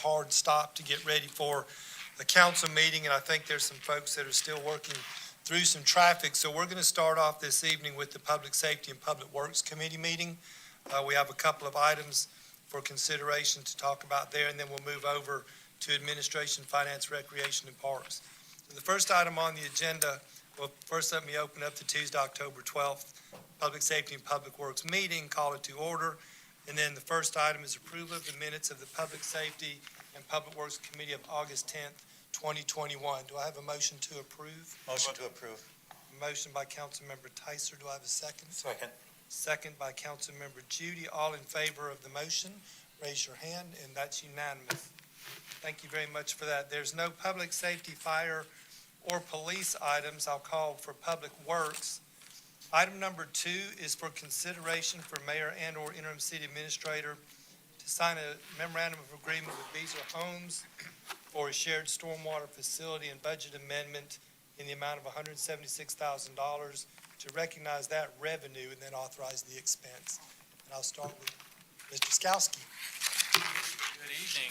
hard stop to get ready for a council meeting, and I think there's some folks that are still working through some traffic. So we're going to start off this evening with the Public Safety and Public Works Committee meeting. We have a couple of items for consideration to talk about there, and then we'll move over to Administration, Finance, Recreation, and Parks. So the first item on the agenda, well, first let me open up the Tuesday, October 12th, Public Safety and Public Works meeting, call it to order. And then the first item is approval of the minutes of the Public Safety and Public Works Committee of August 10th, 2021. Do I have a motion to approve? Motion to approve. A motion by Councilmember Tyser. Do I have a second? Second. Second by Councilmember Judy. All in favor of the motion, raise your hand, and that's unanimous. Thank you very much for that. There's no public safety, fire, or police items. I'll call for Public Works. Item number 2 is for consideration for mayor and or interim city administrator to sign a memorandum of agreement with Beazer Homes for a shared stormwater facility and budget amendment in the amount of $176,000 to recognize that revenue and then authorize the expense. And I'll start with Mr. Skowski. Good evening.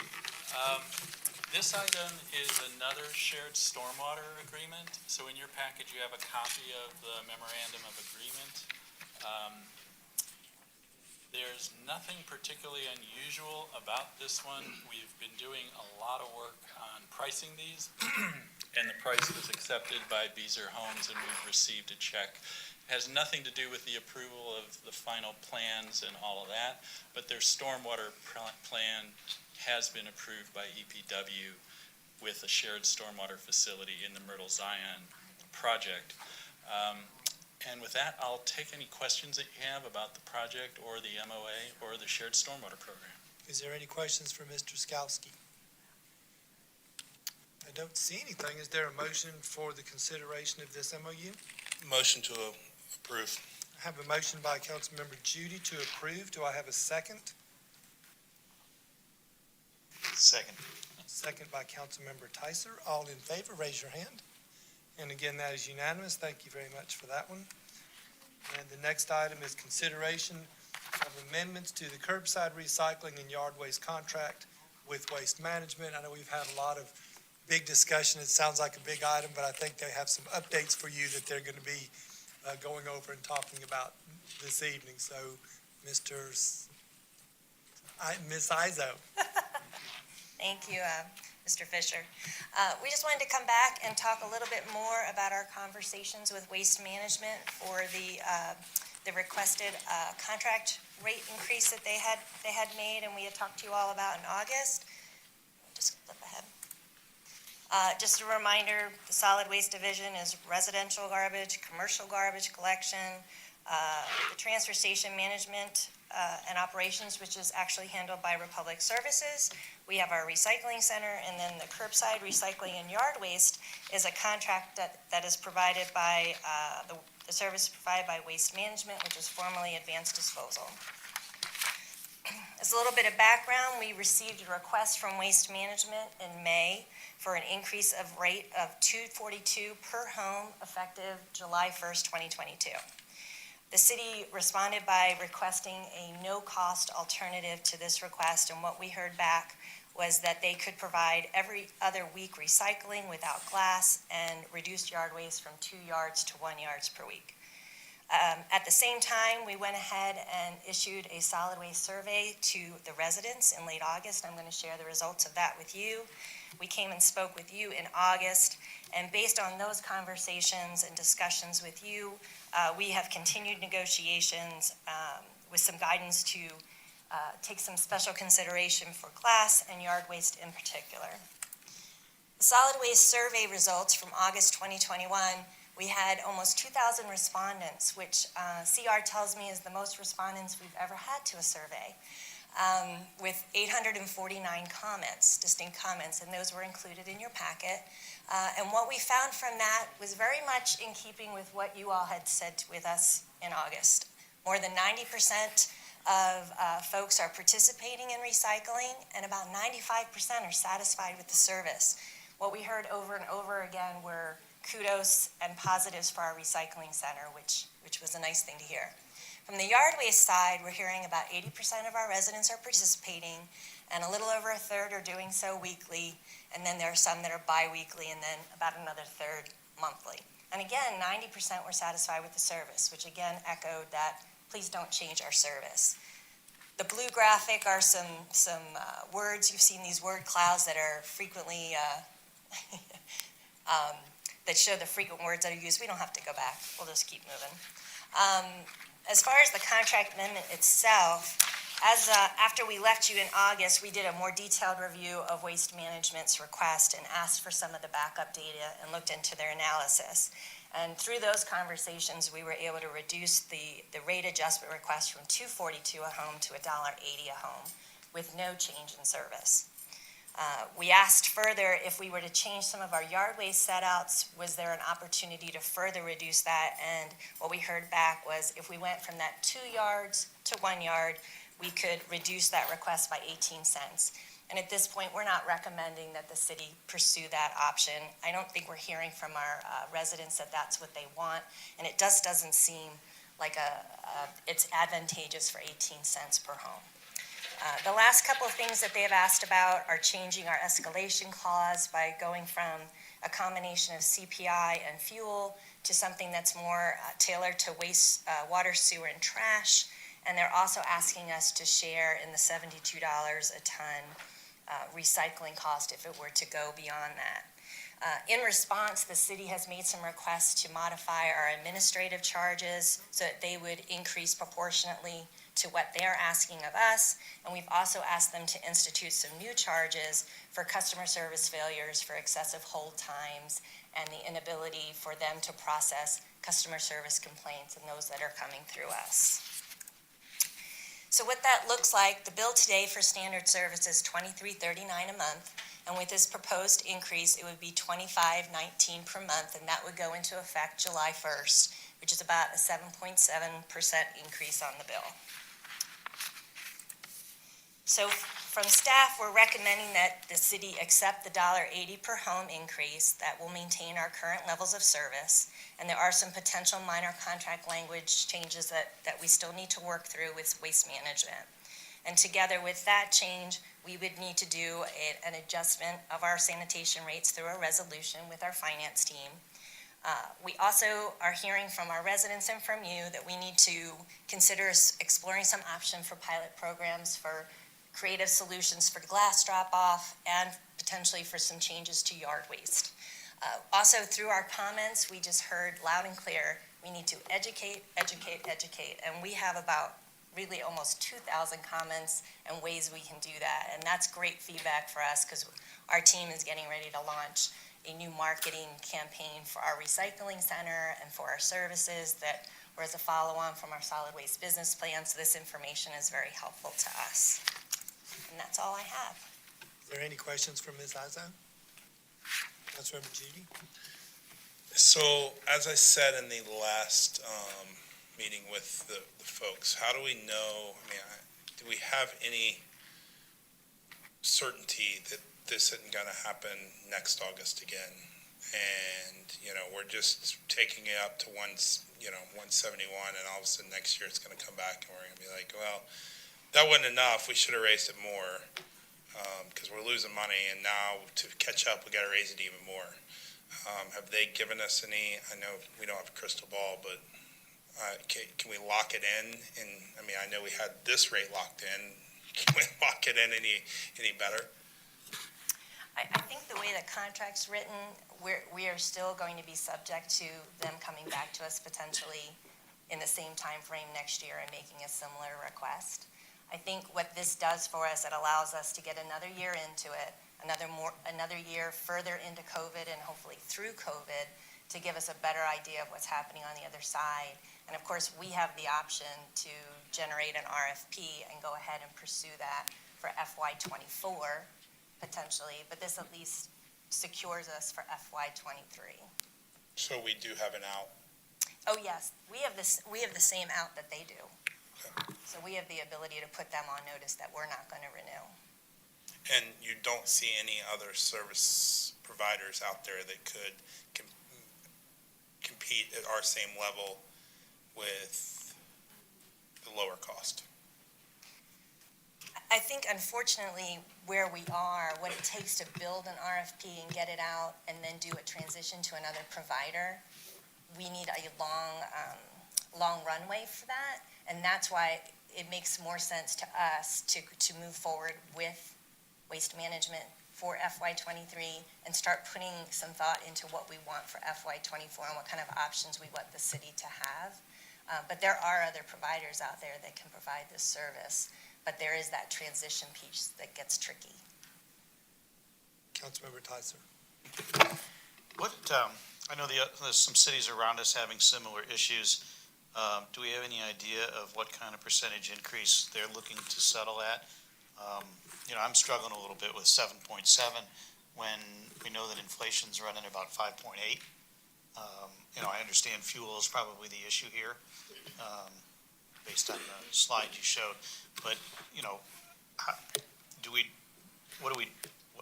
This item is another shared stormwater agreement. So in your package, you have a copy of the memorandum of agreement. There's nothing particularly unusual about this one. We've been doing a lot of work on pricing these, and the price was accepted by Beazer Homes, and we've received a check. It has nothing to do with the approval of the final plans and all of that, but their stormwater plan has been approved by EPW with a shared stormwater facility in the Myrtle Zion project. And with that, I'll take any questions that you have about the project or the MOA or the shared stormwater program. Is there any questions for Mr. Skowski? I don't see anything. Is there a motion for the consideration of this MOU? Motion to approve. I have a motion by Councilmember Judy to approve. Do I have a second? Second. Second by Councilmember Tyser. All in favor, raise your hand. And again, that is unanimous. Thank you very much for that one. And the next item is consideration of amendments to the curbside recycling and yard waste contract with Waste Management. I know we've had a lot of big discussion. It sounds like a big item, but I think they have some updates for you that they're going to be going over and talking about this evening. So, Ms. Izzo. Thank you, Mr. Fisher. We just wanted to come back and talk a little bit more about our conversations with Waste Management for the requested contract rate increase that they had made, and we had talked to you all about in August. Just flip ahead. Just a reminder, the solid waste division is residential garbage, commercial garbage collection, the transfer station management and operations, which is actually handled by Republic Services. We have our recycling center, and then the curbside recycling and yard waste is a contract that is provided by the service provided by Waste Management, which is formerly Advanced Disposal. As a little bit of background, we received a request from Waste Management in May for an increase of rate of $242 per home effective July 1st, 2022. The city responded by requesting a no-cost alternative to this request, and what we heard back was that they could provide every other week recycling without glass and reduced yard waste from 2 yards to 1 yard per week. At the same time, we went ahead and issued a solid waste survey to the residents in late August. I'm going to share the results of that with you. We came and spoke with you in August, and based on those conversations and discussions with you, we have continued negotiations with some guidance to take some special consideration for glass and yard waste in particular. The solid waste survey results from August 2021, we had almost 2,000 respondents, which CR tells me is the most respondents we've ever had to a survey, with 849 comments, distinct comments, and those were included in your packet. And what we found from that was very much in keeping with what you all had said with us in August. More than 90% of folks are participating in recycling, and about 95% are satisfied with the service. What we heard over and over again were kudos and positives for our recycling center, which was a nice thing to hear. From the yard waste side, we're hearing about 80% of our residents are participating, and a little over a third are doing so weekly, and then there are some that are bi-weekly, and then about another third monthly. And again, 90% were satisfied with the service, which again echoed that please don't change our service. The blue graphic are some words. You've seen these word clouds that are frequently, that show the frequent words that are used. We don't have to go back. We'll just keep moving. As far as the contract amendment itself, after we left you in August, we did a more detailed review of Waste Management's request and asked for some of the backup data and looked into their analysis. And through those conversations, we were able to reduce the rate adjustment request from $2.42 a home to $1.80 a home with no change in service. We asked further if we were to change some of our yard waste setouts, was there an opportunity to further reduce that? And what we heard back was if we went from that 2 yards to 1 yard, we could reduce that request by 18 cents. And at this point, we're not recommending that the city pursue that option. I don't think we're hearing from our residents that that's what they want, and it just doesn't seem like it's advantageous for 18 cents per home. The last couple of things that they have asked about are changing our escalation clause by going from a combination of CPI and fuel to something that's more tailored to waste, water, sewer, and trash. And they're also asking us to share in the $72 a ton recycling cost if it were to go beyond that. In response, the city has made some requests to modify our administrative charges so that they would increase proportionately to what they're asking of us. And we've also asked them to institute some new charges for customer service failures, for excessive hold times, and the inability for them to process customer service complaints and those that are coming through us. So what that looks like, the bill today for standard service is $23.39 a month, and with this proposed increase, it would be $25.19 per month, and that would go into effect July 1st, which is about a 7.7% increase on the bill. So from staff, we're recommending that the city accept the $1.80 per home increase that will maintain our current levels of service. And there are some potential minor contract language changes that we still need to work through with Waste Management. And together with that change, we would need to do an adjustment of our sanitation rates through a resolution with our finance team. We also are hearing from our residents and from you that we need to consider exploring some option for pilot programs for creative solutions for glass drop-off and potentially for some changes to yard waste. Also, through our comments, we just heard loud and clear, we need to educate, educate, educate, and we have about really almost 2,000 comments and ways we can do that, and that's great feedback for us because our team is getting ready to launch a new marketing campaign for our recycling center and for our services that were as a follow-on from our solid waste business plan, so this information is very helpful to us. And that's all I have. Is there any questions from Ms. Izzo? Councilmember Judy? So, as I said in the last meeting with the folks, how do we know, do we have any certainty that this isn't going to happen next August again? And, we're just taking it up to 171, and all of a sudden next year it's going to come back and we're going to be like, well, that wasn't enough, we should have raised it more, because we're losing money, and now to catch up, we got to raise it even more. Have they given us any, I know we don't have a crystal ball, but can we lock it in? And I know we had this rate locked in. Can we lock it in any better? I think the way the contract's written, we are still going to be subject to them coming back to us potentially in the same time frame next year and making a similar request. I think what this does for us, it allows us to get another year into it, another year further into COVID and hopefully through COVID to give us a better idea of what's happening on the other side. And of course, we have the option to generate an RFP and go ahead and pursue that for FY24 potentially, but this at least secures us for FY23. So we do have an out. Oh yes, we have the same out that they do. So we have the ability to put them on notice that we're not going to renew. And you don't see any other service providers out there that could compete at our same level with the lower cost. I think unfortunately, where we are, what it takes to build an RFP and get it out and then do a transition to another provider, we need a long runway for that. And that's why it makes more sense to us to move forward with waste management for FY '23 and start putting some thought into what we want for FY '24 and what kind of options we want the city to have. But there are other providers out there that can provide this service, but there is that transition piece that gets tricky. Councilmember Tyser. What, I know there's some cities around us having similar issues. Do we have any idea of what kind of percentage increase they're looking to settle at? I'm struggling a little bit with 7.7 when we know that inflation's running about 5.8. I understand fuel is probably the issue here, based on the slide you showed. But,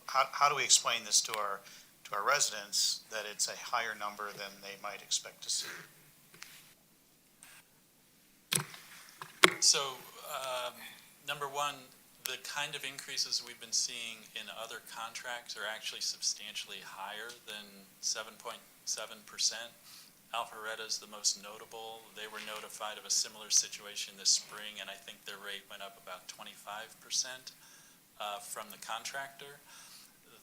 how do we explain this to our residents that it's a higher number than they might expect to see? So, number one, the kind of increases we've been seeing in other contracts are actually substantially higher than 7.7%. Alpharetta's the most notable. They were notified of a similar situation this spring, and I think their rate went up about 25% from the contractor.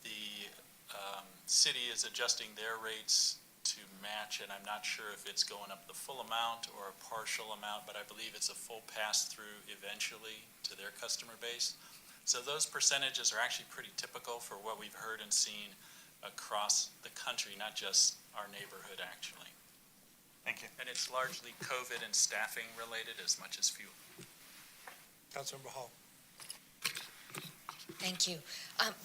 The city is adjusting their rates to match, and I'm not sure if it's going up the full amount or a partial amount, but I believe it's a full pass-through eventually to their customer base. So those percentages are actually pretty typical for what we've heard and seen across the country, not just our neighborhood, actually. Thank you. And it's largely COVID and staffing related as much as fuel. Councilmember Hall. Thank you.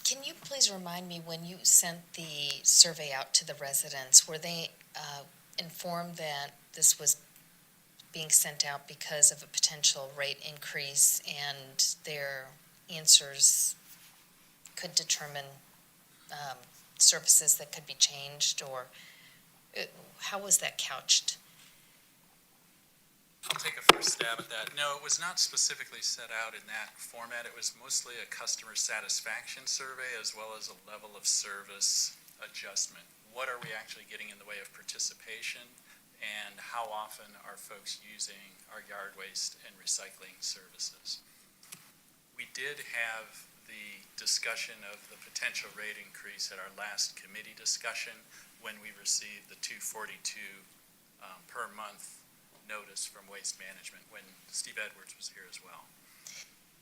Can you please remind me, when you sent the survey out to the residents, were they informed that this was being sent out because of a potential rate increase and their answers could determine services that could be changed, or how was that couched? I'll take a first stab at that. No, it was not specifically set out in that format. It was mostly a customer satisfaction survey as well as a level of service adjustment. What are we actually getting in the way of participation, and how often are folks using our yard waste and recycling services? We did have the discussion of the potential rate increase at our last committee discussion when we received the $242 per month notice from Waste Management, when Steve Edwards was here as well.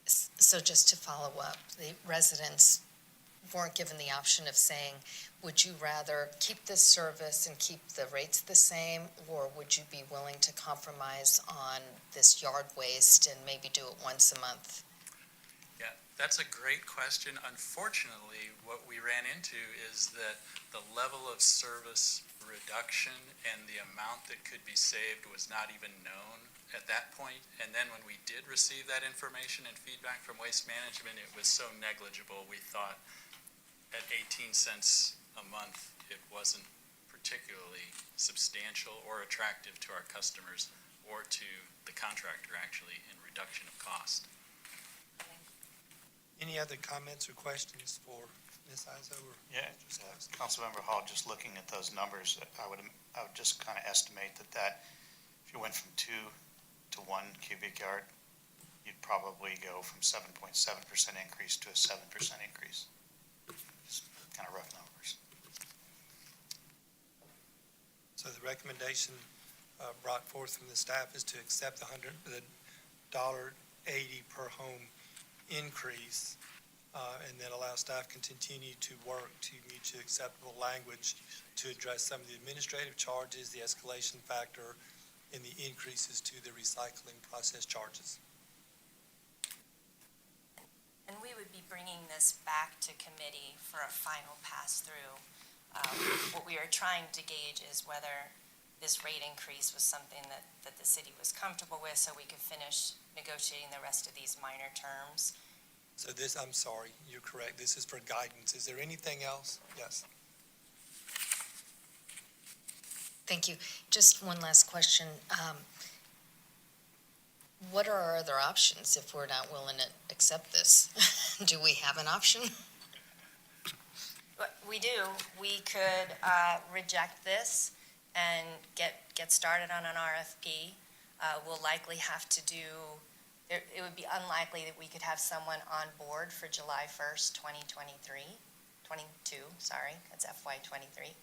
So just to follow up, the residents weren't given the option of saying, would you rather keep this service and keep the rates the same, or would you be willing to compromise on this yard waste and maybe do it once a month? Yeah, that's a great question. Unfortunately, what we ran into is that the level of service reduction and the amount that could be saved was not even known at that point. And then when we did receive that information and feedback from Waste Management, it was so negligible, we thought at 18 cents a month, it wasn't particularly substantial or attractive to our customers or to the contractor, actually, in reduction of cost. Any other comments or questions for Ms. Izo? Yeah, Councilmember Hall, just looking at those numbers, I would just kind of estimate that if you went from 2 to 1 cubic yard, you'd probably go from 7.7% increase to a 7% increase. Just kind of rough numbers. So the recommendation brought forth from the staff is to accept the $100.80 per home increase, and then allow staff to continue to work to mutually acceptable language to address some of the administrative charges, the escalation factor, and the increases to the recycling process charges. And we would be bringing this back to committee for a final pass-through. What we are trying to gauge is whether this rate increase was something that the city was comfortable with, so we could finish negotiating the rest of these minor terms. So this, I'm sorry, you're correct. This is for guidance. Is there anything else? Yes. Thank you. Just one last question. What are our other options if we're not willing to accept this? Do we have an option? But we do. We could reject this and get started on an RFP. We'll likely have to do, it would be unlikely that we could have someone on board for July 1st, 2023, 22, sorry, that's FY 23.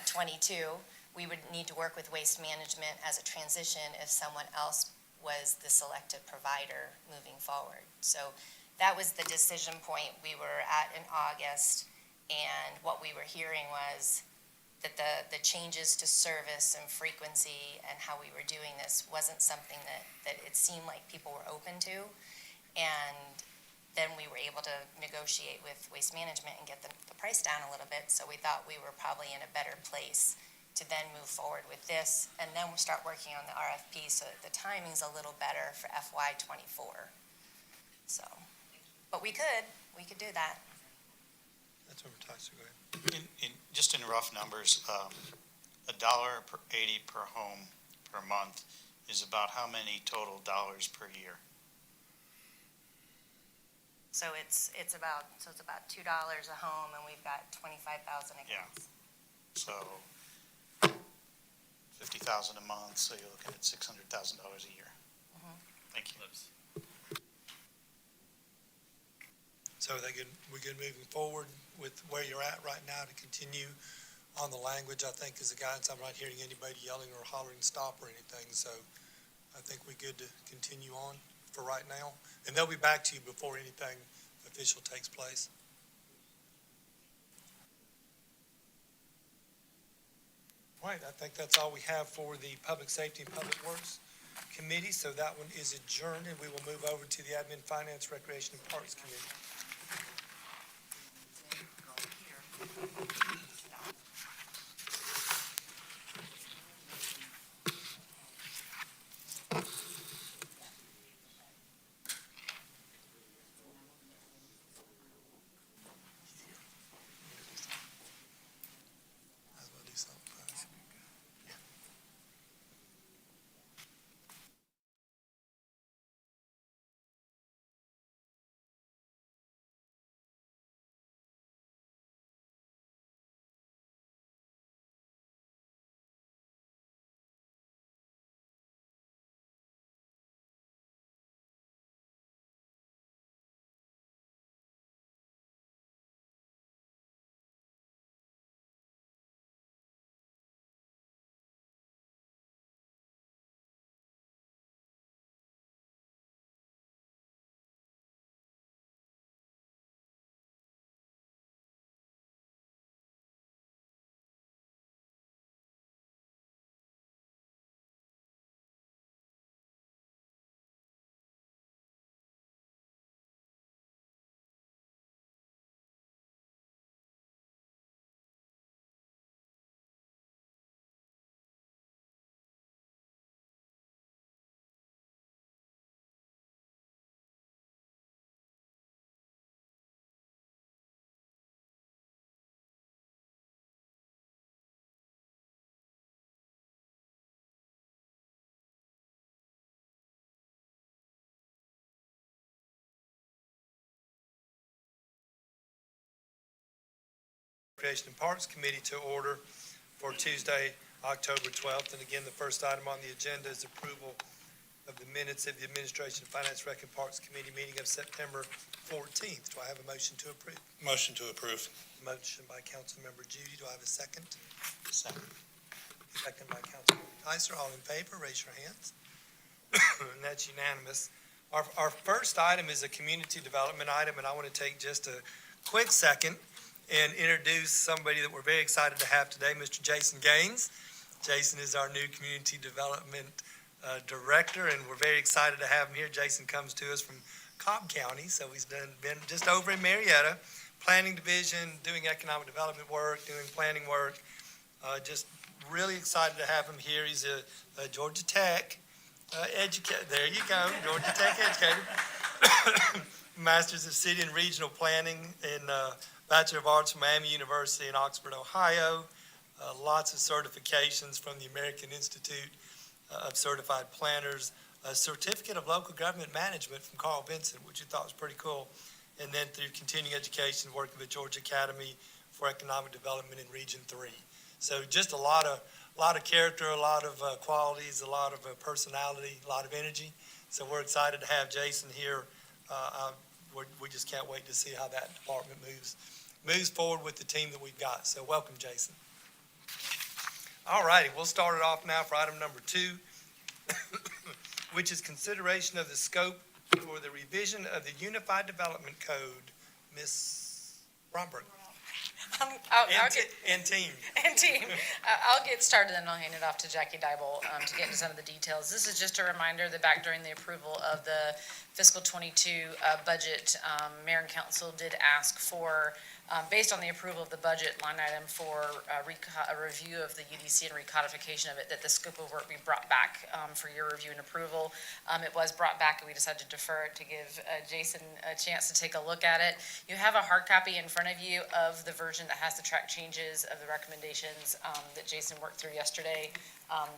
22, we would need to work with Waste Management as a transition if someone else was the selected provider moving forward. So that was the decision point we were at in August. And what we were hearing was that the changes to service and frequency and how we were doing this wasn't something that it seemed like people were open to. And then we were able to negotiate with Waste Management and get the price down a little bit. So we thought we were probably in a better place to then move forward with this. And then we'll start working on the RFP so that the timing's a little better for FY '24. So, but we could do that. That's what we're talking about. Just in rough numbers, $1.80 per home per month is about how many total dollars per year? So it's about $2 a home, and we've got 25,000 Yeah. accounts. So $50,000 a month, so you're looking at $600,000 a year. Mhm. Thank you. So we good moving forward with where you're at right now to continue on the language, I think, is the guidance. I'm not hearing anybody yelling or hollering stop or anything, so I think we're good to continue on for right now. And they'll be back to you before anything official takes place. All right, I think that's all we have for the Public Safety and Public Works Committee, so that one is adjourned, and we will move over to the Admin, Finance, Recreation, and Parks Committee. I was gonna do something first. Recreation and Parks Committee to order for Tuesday, October 12th. And again, the first item on the agenda is approval of the minutes of the Administration, Finance, Rec, and Parks Committee meeting of September 14th. Do I have a motion to approve? Motion to approve. Motion by Councilmember Judy. Do I have a second? Second. Second by Councilmember Tyser. All in favor, raise your hands. And that's unanimous. Our first item is a community development item, and I want to take just a quick second and introduce somebody that we're very excited to have today, Mr. Jason Gaines. Jason is our new Community Development Director, and we're very excited to have him here. Jason comes to us from Cobb County, so he's been just over in Marietta, Planning Division, doing economic development work, doing planning work. Just really excited to have him here. He's a Georgia Tech educator. There you go, Georgia Tech educator. Masters of City and Regional Planning and Bachelor of Arts from Miami University in Oxford, Ohio. lots of certifications from the American Institute of Certified Planners, a certificate of local government management from Carl Benson, which I thought was pretty cool. And then through continuing education, working with Georgia Academy for Economic Development in Region 3. So just a lot of character, a lot of qualities, a lot of personality, a lot of energy. So we're excited to have Jason here. We just can't wait to see how that department moves forward with the team that we've got. So welcome, Jason. All righty, we'll start it off now for item number 2, which is consideration of the scope for the revision of the Unified Development Code. Ms. Bromberg. And team. I'll get started and I'll hand it off to Jackie Dybel to get into some of the details. This is just a reminder that back during the approval of the fiscal 22 budget, Mayor and Council did ask for, based on the approval of the budget line item for a review of the UDC and recodification of it, that the scope of work be brought back for your review and approval. It was brought back and we decided to defer it to give Jason a chance to take a look at it. You have a hard copy in front of you of the version that has the track changes of the recommendations that Jason worked through yesterday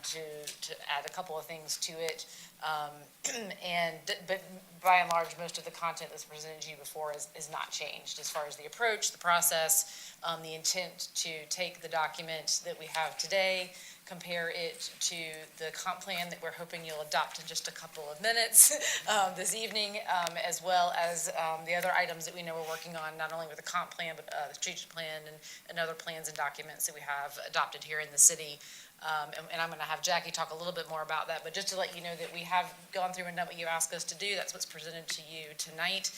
to add a couple of things to it. But by and large, most of the content that's presented to you before is not changed as far as the approach, the process, the intent to take the document that we have today, compare it to the comp plan that we're hoping you'll adopt in just a couple of minutes this evening, as well as the other items that we know we're working on, not only with the comp plan, but the strategic plan and other plans and documents that we have adopted here in the city. And I'm going to have Jackie talk a little bit more about that, but just to let you know that we have gone through and done what you asked us to do. That's what's presented to you tonight.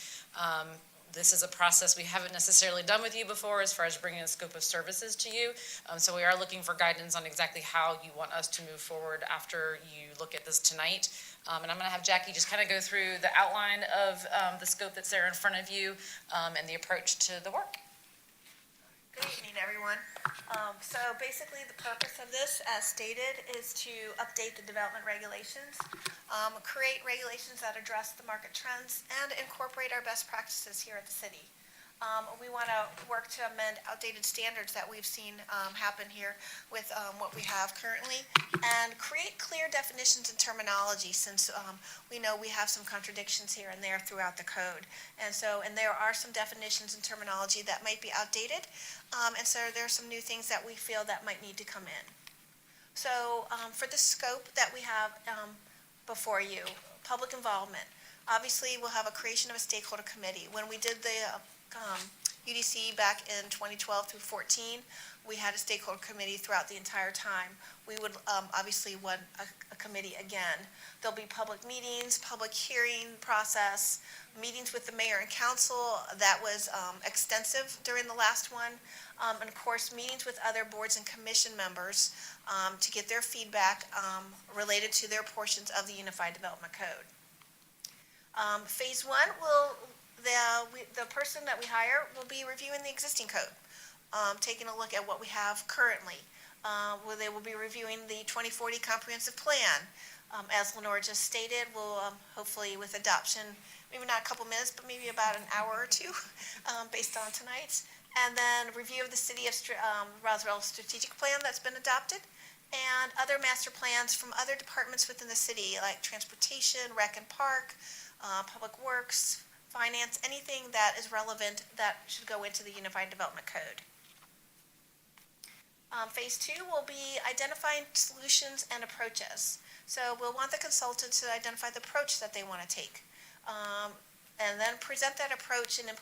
This is a process we haven't necessarily done with you before as far as bringing a scope of services to you. So we are looking for guidance on exactly how you want us to move forward after you look at this tonight. And I'm going to have Jackie just kind of go through the outline of the scope that's there in front of you and the approach to the work. Good evening, everyone. So basically, the purpose of this, as stated, is to update the development regulations, create regulations that address the market trends, and incorporate our best practices here at the city. We want to work to amend outdated standards that we've seen happen here with what we have currently, and create clear definitions and terminology, since we know we have some contradictions here and there throughout the code. And there are some definitions and terminology that might be outdated, and so there are some new things that we feel that might need to come in. So for the scope that we have before you, public involvement. Obviously, we'll have a creation of a stakeholder committee. When we did the UDC back in 2012 through 14, we had a stakeholder committee throughout the entire time. We would obviously want a committee again. There'll be public meetings, public hearing process, meetings with the mayor and council. That was extensive during the last one. And of course, meetings with other boards and commission members to get their feedback related to their portions of the Unified Development Code. Phase 1 will the person that we hire will be reviewing the existing code, taking a look at what we have currently. They will be reviewing the 2040 comprehensive plan. As Lenore just stated, we'll hopefully with adoption, maybe not a couple minutes, but maybe about an hour or two based on tonight's. And then review of the city of Roswell strategic plan that's been adopted, and other master plans from other departments within the city, like transportation, rec and park, public works, finance, anything that is relevant that should go into the Unified Development Code. Phase 2 will be identifying solutions and approaches. So we'll want the consultant to identify the approach that they want to take, and then present that approach and to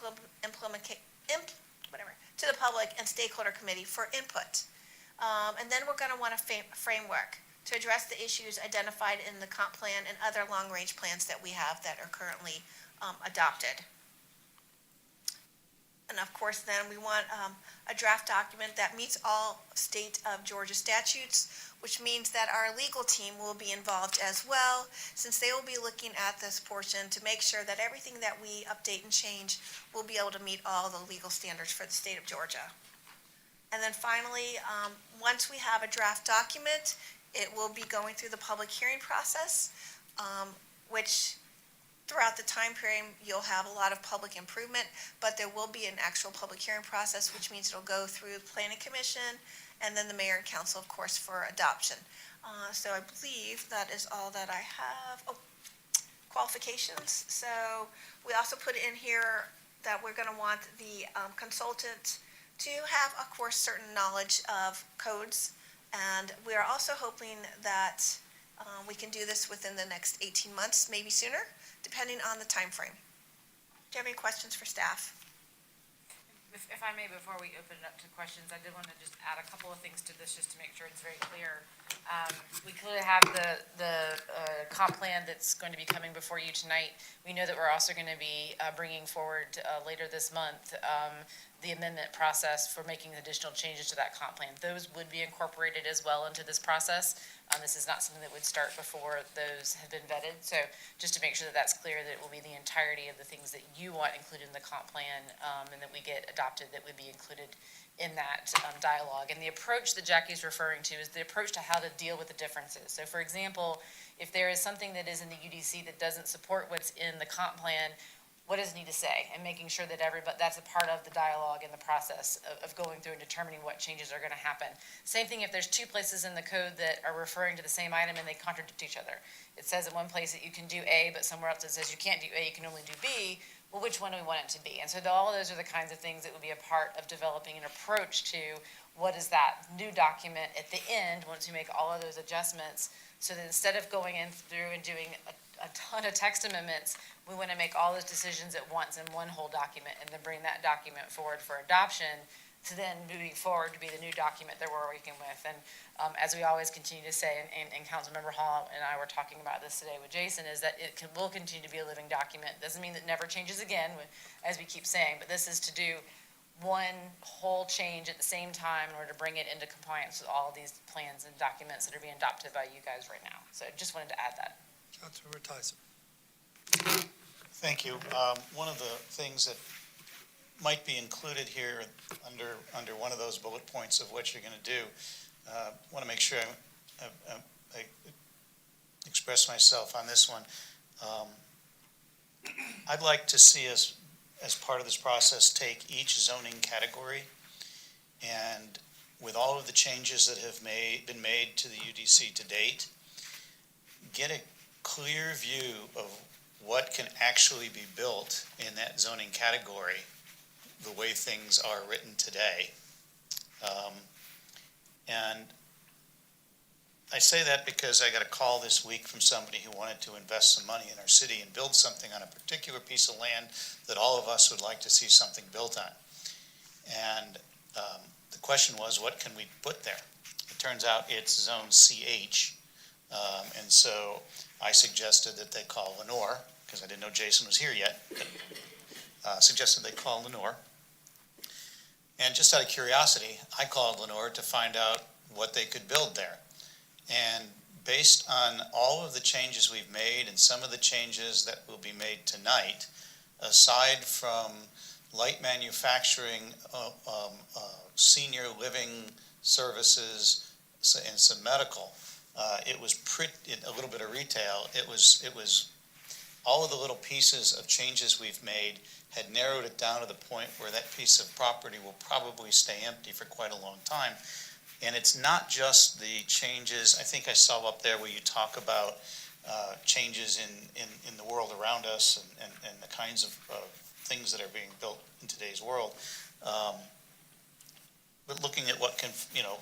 the public and stakeholder committee for input. And then we're going to want a framework to address the issues identified in the comp plan and other long-range plans that we have that are currently adopted. And of course, then we want a draft document that meets all state of Georgia statutes, which means that our legal team will be involved as well, since they will be looking at this portion to make sure that everything that we update and change will be able to meet all the legal standards for the state of Georgia. And then finally, once we have a draft document, it will be going through the public hearing process, which throughout the time frame, you'll have a lot of public improvement, but there will be an actual public hearing process, which means it'll go through the planning commission and then the mayor and council, of course, for adoption. So I believe that is all that I have. Oh, qualifications. So we also put in here that we're gonna want the consultant to have, of course, certain knowledge of codes. And we are also hoping that we can do this within the next 18 months, maybe sooner, depending on the time frame. Do you have any questions for staff? If I may, before we open it up to questions, I did want to just add a couple of things to this, just to make sure it's very clear. We clearly have the comp plan that's going to be coming before you tonight. We know that we're also going to be bringing forward later this month the amendment process for making additional changes to that comp plan. Those would be incorporated as well into this process. This is not something that would start before those have been vetted. So just to make sure that that's clear, that it will be the entirety of the things that you want included in the comp plan, and that we get adopted, that would be included in that dialogue. And the approach that Jackie's referring to is the approach to how to deal with the differences. So for example, if there is something that is in the UDC that doesn't support what's in the comp plan, what does it need to say? And making sure that that's a part of the dialogue and the process of going through and determining what changes are going to happen. Same thing if there's two places in the code that are referring to the same item and they contradict each other. It says in one place that you can do A, but somewhere else it says you can't do A, you can only do B. Well, which one do we want it to be? And so all of those are the kinds of things that would be a part of developing an approach to what is that new document at the end, once we make all of those adjustments, so that instead of going in through and doing a ton of text amendments, we want to make all those decisions at once in one whole document and then bring that document forward for adoption, to then moving forward to be the new document that we're working with. And as we always continue to say, and Councilmember Hall and I were talking about this today with Jason, is that will continue to be a living document. Doesn't mean that it never changes again, as we keep saying, but this is to do one whole change at the same time in order to bring it into compliance with all of these plans and documents that are being adopted by you guys right now. So I just wanted to add that. Councilmember Tyson. Thank you. One of the things that might be included here under one of those bullet points of what you're going to do, want to make sure I express myself on this one. I'd like to see us, as part of this process, take each zoning category and, with all of the changes that have been made to the UDC to date, get a clear view of what can actually be built in that zoning category the way things are written today. And I say that because I got a call this week from somebody who wanted to invest some money in our city and build something on a particular piece of land that all of us would like to see something built on. And the question was, what can we put there? It turns out it's zone CH. And so I suggested that they call Lenore, because I didn't know Jason was here yet, but suggested they call Lenore. And just out of curiosity, I called Lenore to find out what they could build there. And based on all of the changes we've made and some of the changes that will be made tonight, aside from light manufacturing, senior living services, and some medical, it was a little bit of retail. It was all of the little pieces of changes we've made had narrowed it down to the point where that piece of property will probably stay empty for quite a long time. And it's not just the changes, I think I saw up there where you talk about changes in the world around us and the kinds of things that are being built in today's world. But looking at what can,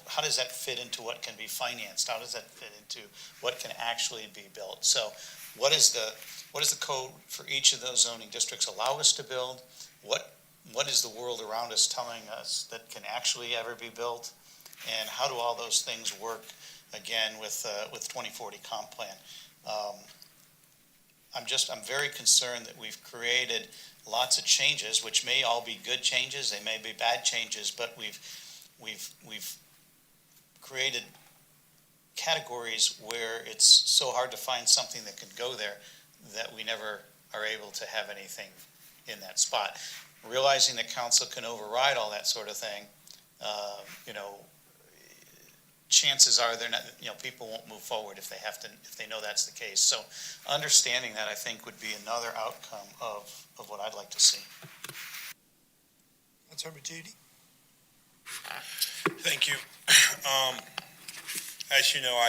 how does that fit into what can be financed? How does that fit into what can actually be built? So what is the code for each of those zoning districts allow us to build? What is the world around us telling us that can actually ever be built? And how do all those things work, again, with 2040 comp plan? I'm very concerned that we've created lots of changes, which may all be good changes, they may be bad changes, but we've created categories where it's so hard to find something that could go there that we never are able to have anything in that spot. Realizing that council can override all that sort of thing, chances are they're not, people won't move forward if they know that's the case. So understanding that, I think, would be another outcome of what I'd like to see. Councilmember Judy? Thank you. As you know,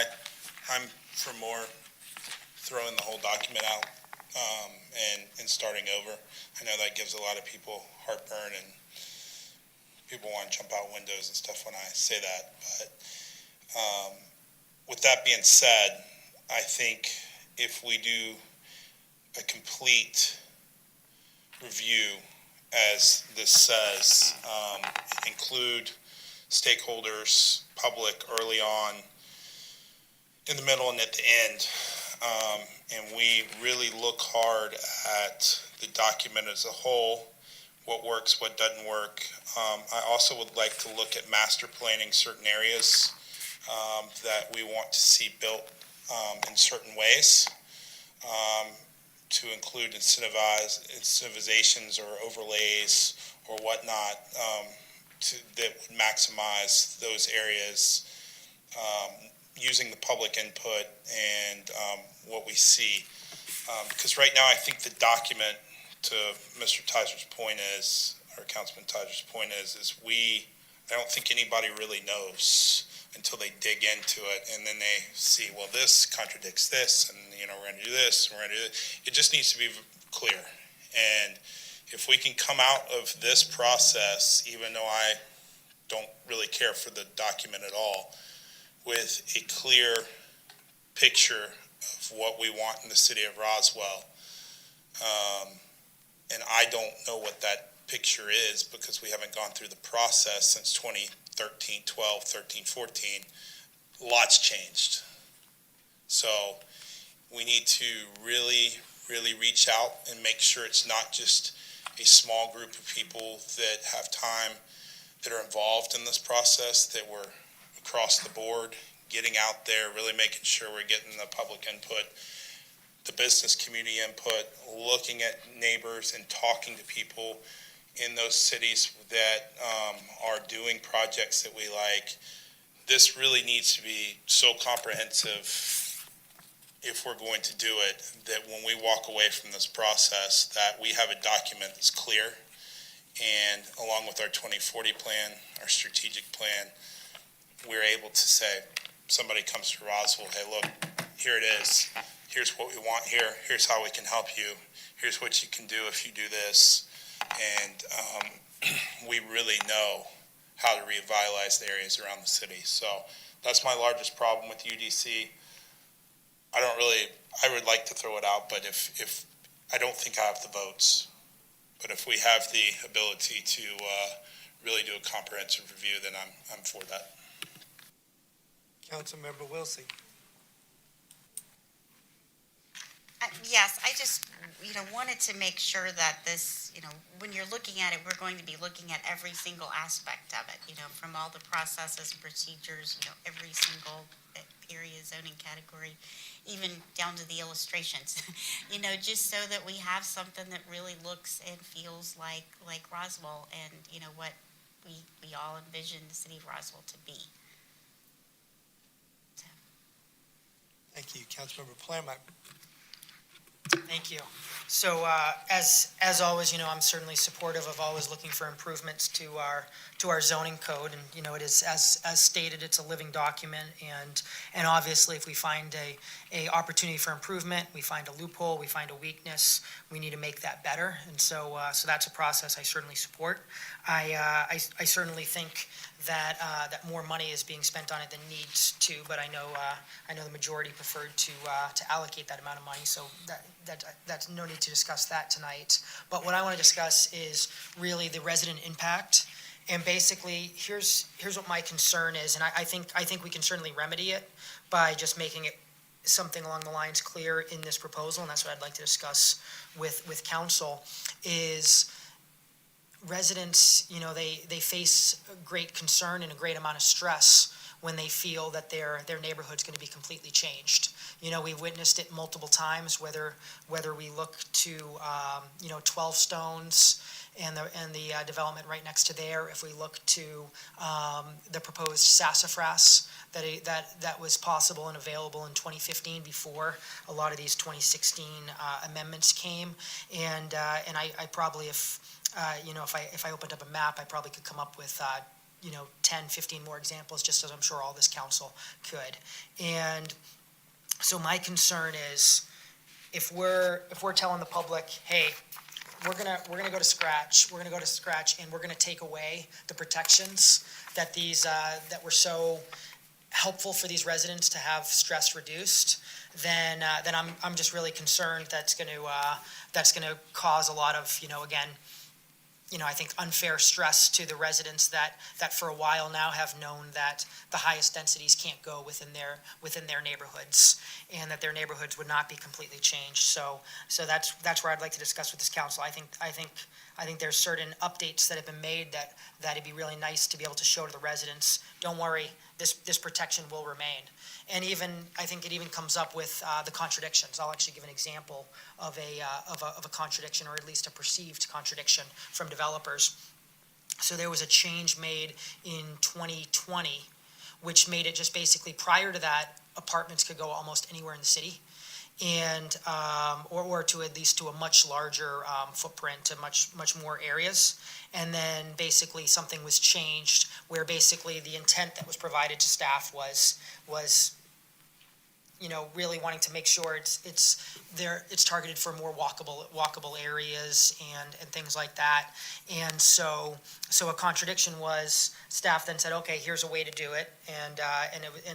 I'm for more throwing the whole document out and starting over. I know that gives a lot of people heartburn and people want to jump out windows and stuff when I say that. But with that being said, I think if we do a complete review, as this says, include stakeholders, public early on, in the middle, and at the end, and we really look hard at the document as a whole, what works, what doesn't work. I also would like to look at master planning certain areas that we want to see built in certain ways, to include incentivizations or overlays or whatnot that would maximize those areas, using the public input and what we see. Because right now, I think the document, to Mr. Tiser's point is, or Councilman Tiser's point is I don't think anybody really knows until they dig into it, and then they see, well, this contradicts this, and we're going to do this, and we're going to do this. It just needs to be clear. And if we can come out of this process, even though I don't really care for the document at all, with a clear picture of what we want in the city of Roswell, and I don't know what that picture is because we haven't gone through the process since 2013, 12, 13, 14. Lots changed. So we need to really, really reach out and make sure it's not just a small group of people that have time that are involved in this process, that we're across the board, getting out there, really making sure we're getting the public input, the business community input, looking at neighbors and talking to people in those cities that are doing projects that we like. This really needs to be so comprehensive if we're going to do it, that when we walk away from this process, that we have a document that's clear, and along with our 2040 plan, our strategic plan, we're able to say, somebody comes to Roswell, hey, look, here it is. Here's what we want here. Here's how we can help you. Here's what you can do if you do this. And we really know how to revitalize the areas around the city. So that's my largest problem with UDC. I would like to throw it out, but if I don't think I have the votes. But if we have the ability to really do a comprehensive review, then I'm for that. Councilmember Wilson? Yes, I just, wanted to make sure that this, when you're looking at it, we're going to be looking at every single aspect of it, from all the processes and procedures, every single area, zoning category, even down to the illustrations, just so that we have something that really looks and feels like Roswell and, what we all envision the city of Roswell to be. So. Thank you. Councilmember Claremont? Thank you. So as always, I'm certainly supportive of always looking for improvements to our zoning code, and it is as stated, it's a living document, and obviously if we find a opportunity for improvement, we find a loophole, we find a weakness, we need to make that better, and so that's a process I certainly support. I certainly think that more money is being spent on it than needs to, but I know the majority preferred to allocate that amount of money, so that's no need to discuss that tonight. But what I want to discuss is really the resident impact, and basically here's what my concern is, and I think we can certainly remedy it by just making it something along the lines clear in this proposal, and that's what I'd like to discuss with council, is residents, they face great concern and a great amount of stress when they feel that their neighborhood's going to be completely changed. We've witnessed it multiple times, whether we look to 12 Stones and the development right next to there, if we look to the proposed sassafras that was possible and available in 2015 before a lot of these 2016 amendments came. And I probably, if I opened up a map, I probably could come up with 10, 15 more examples, just as I'm sure all this council could. And so my concern is, if we're telling the public, hey, we're gonna go to scratch, and we're gonna take away the protections that that were so helpful for these residents to have stress reduced, then I'm just really concerned that's gonna cause a lot of, again, I think unfair stress to the residents that for a while now have known that the highest densities can't go within their neighborhoods, and that their neighborhoods would not be completely changed. So that's where I'd like to discuss with this council. I think there's certain updates that have been made that it'd be really nice to be able to show to the residents, don't worry, this protection will remain. And I think it even comes up with the contradictions. I'll actually give an example of a contradiction, or at least a perceived contradiction from developers. So there was a change made in 2020, which made it just basically, prior to that, apartments could go almost anywhere in the city, and or to at least to a much larger footprint, to much more areas. And then basically something was changed where basically the intent that was provided to staff was really wanting to make sure it's targeted for more walkable areas and things like that. And so a contradiction was, staff then said, okay, here's a way to do it, and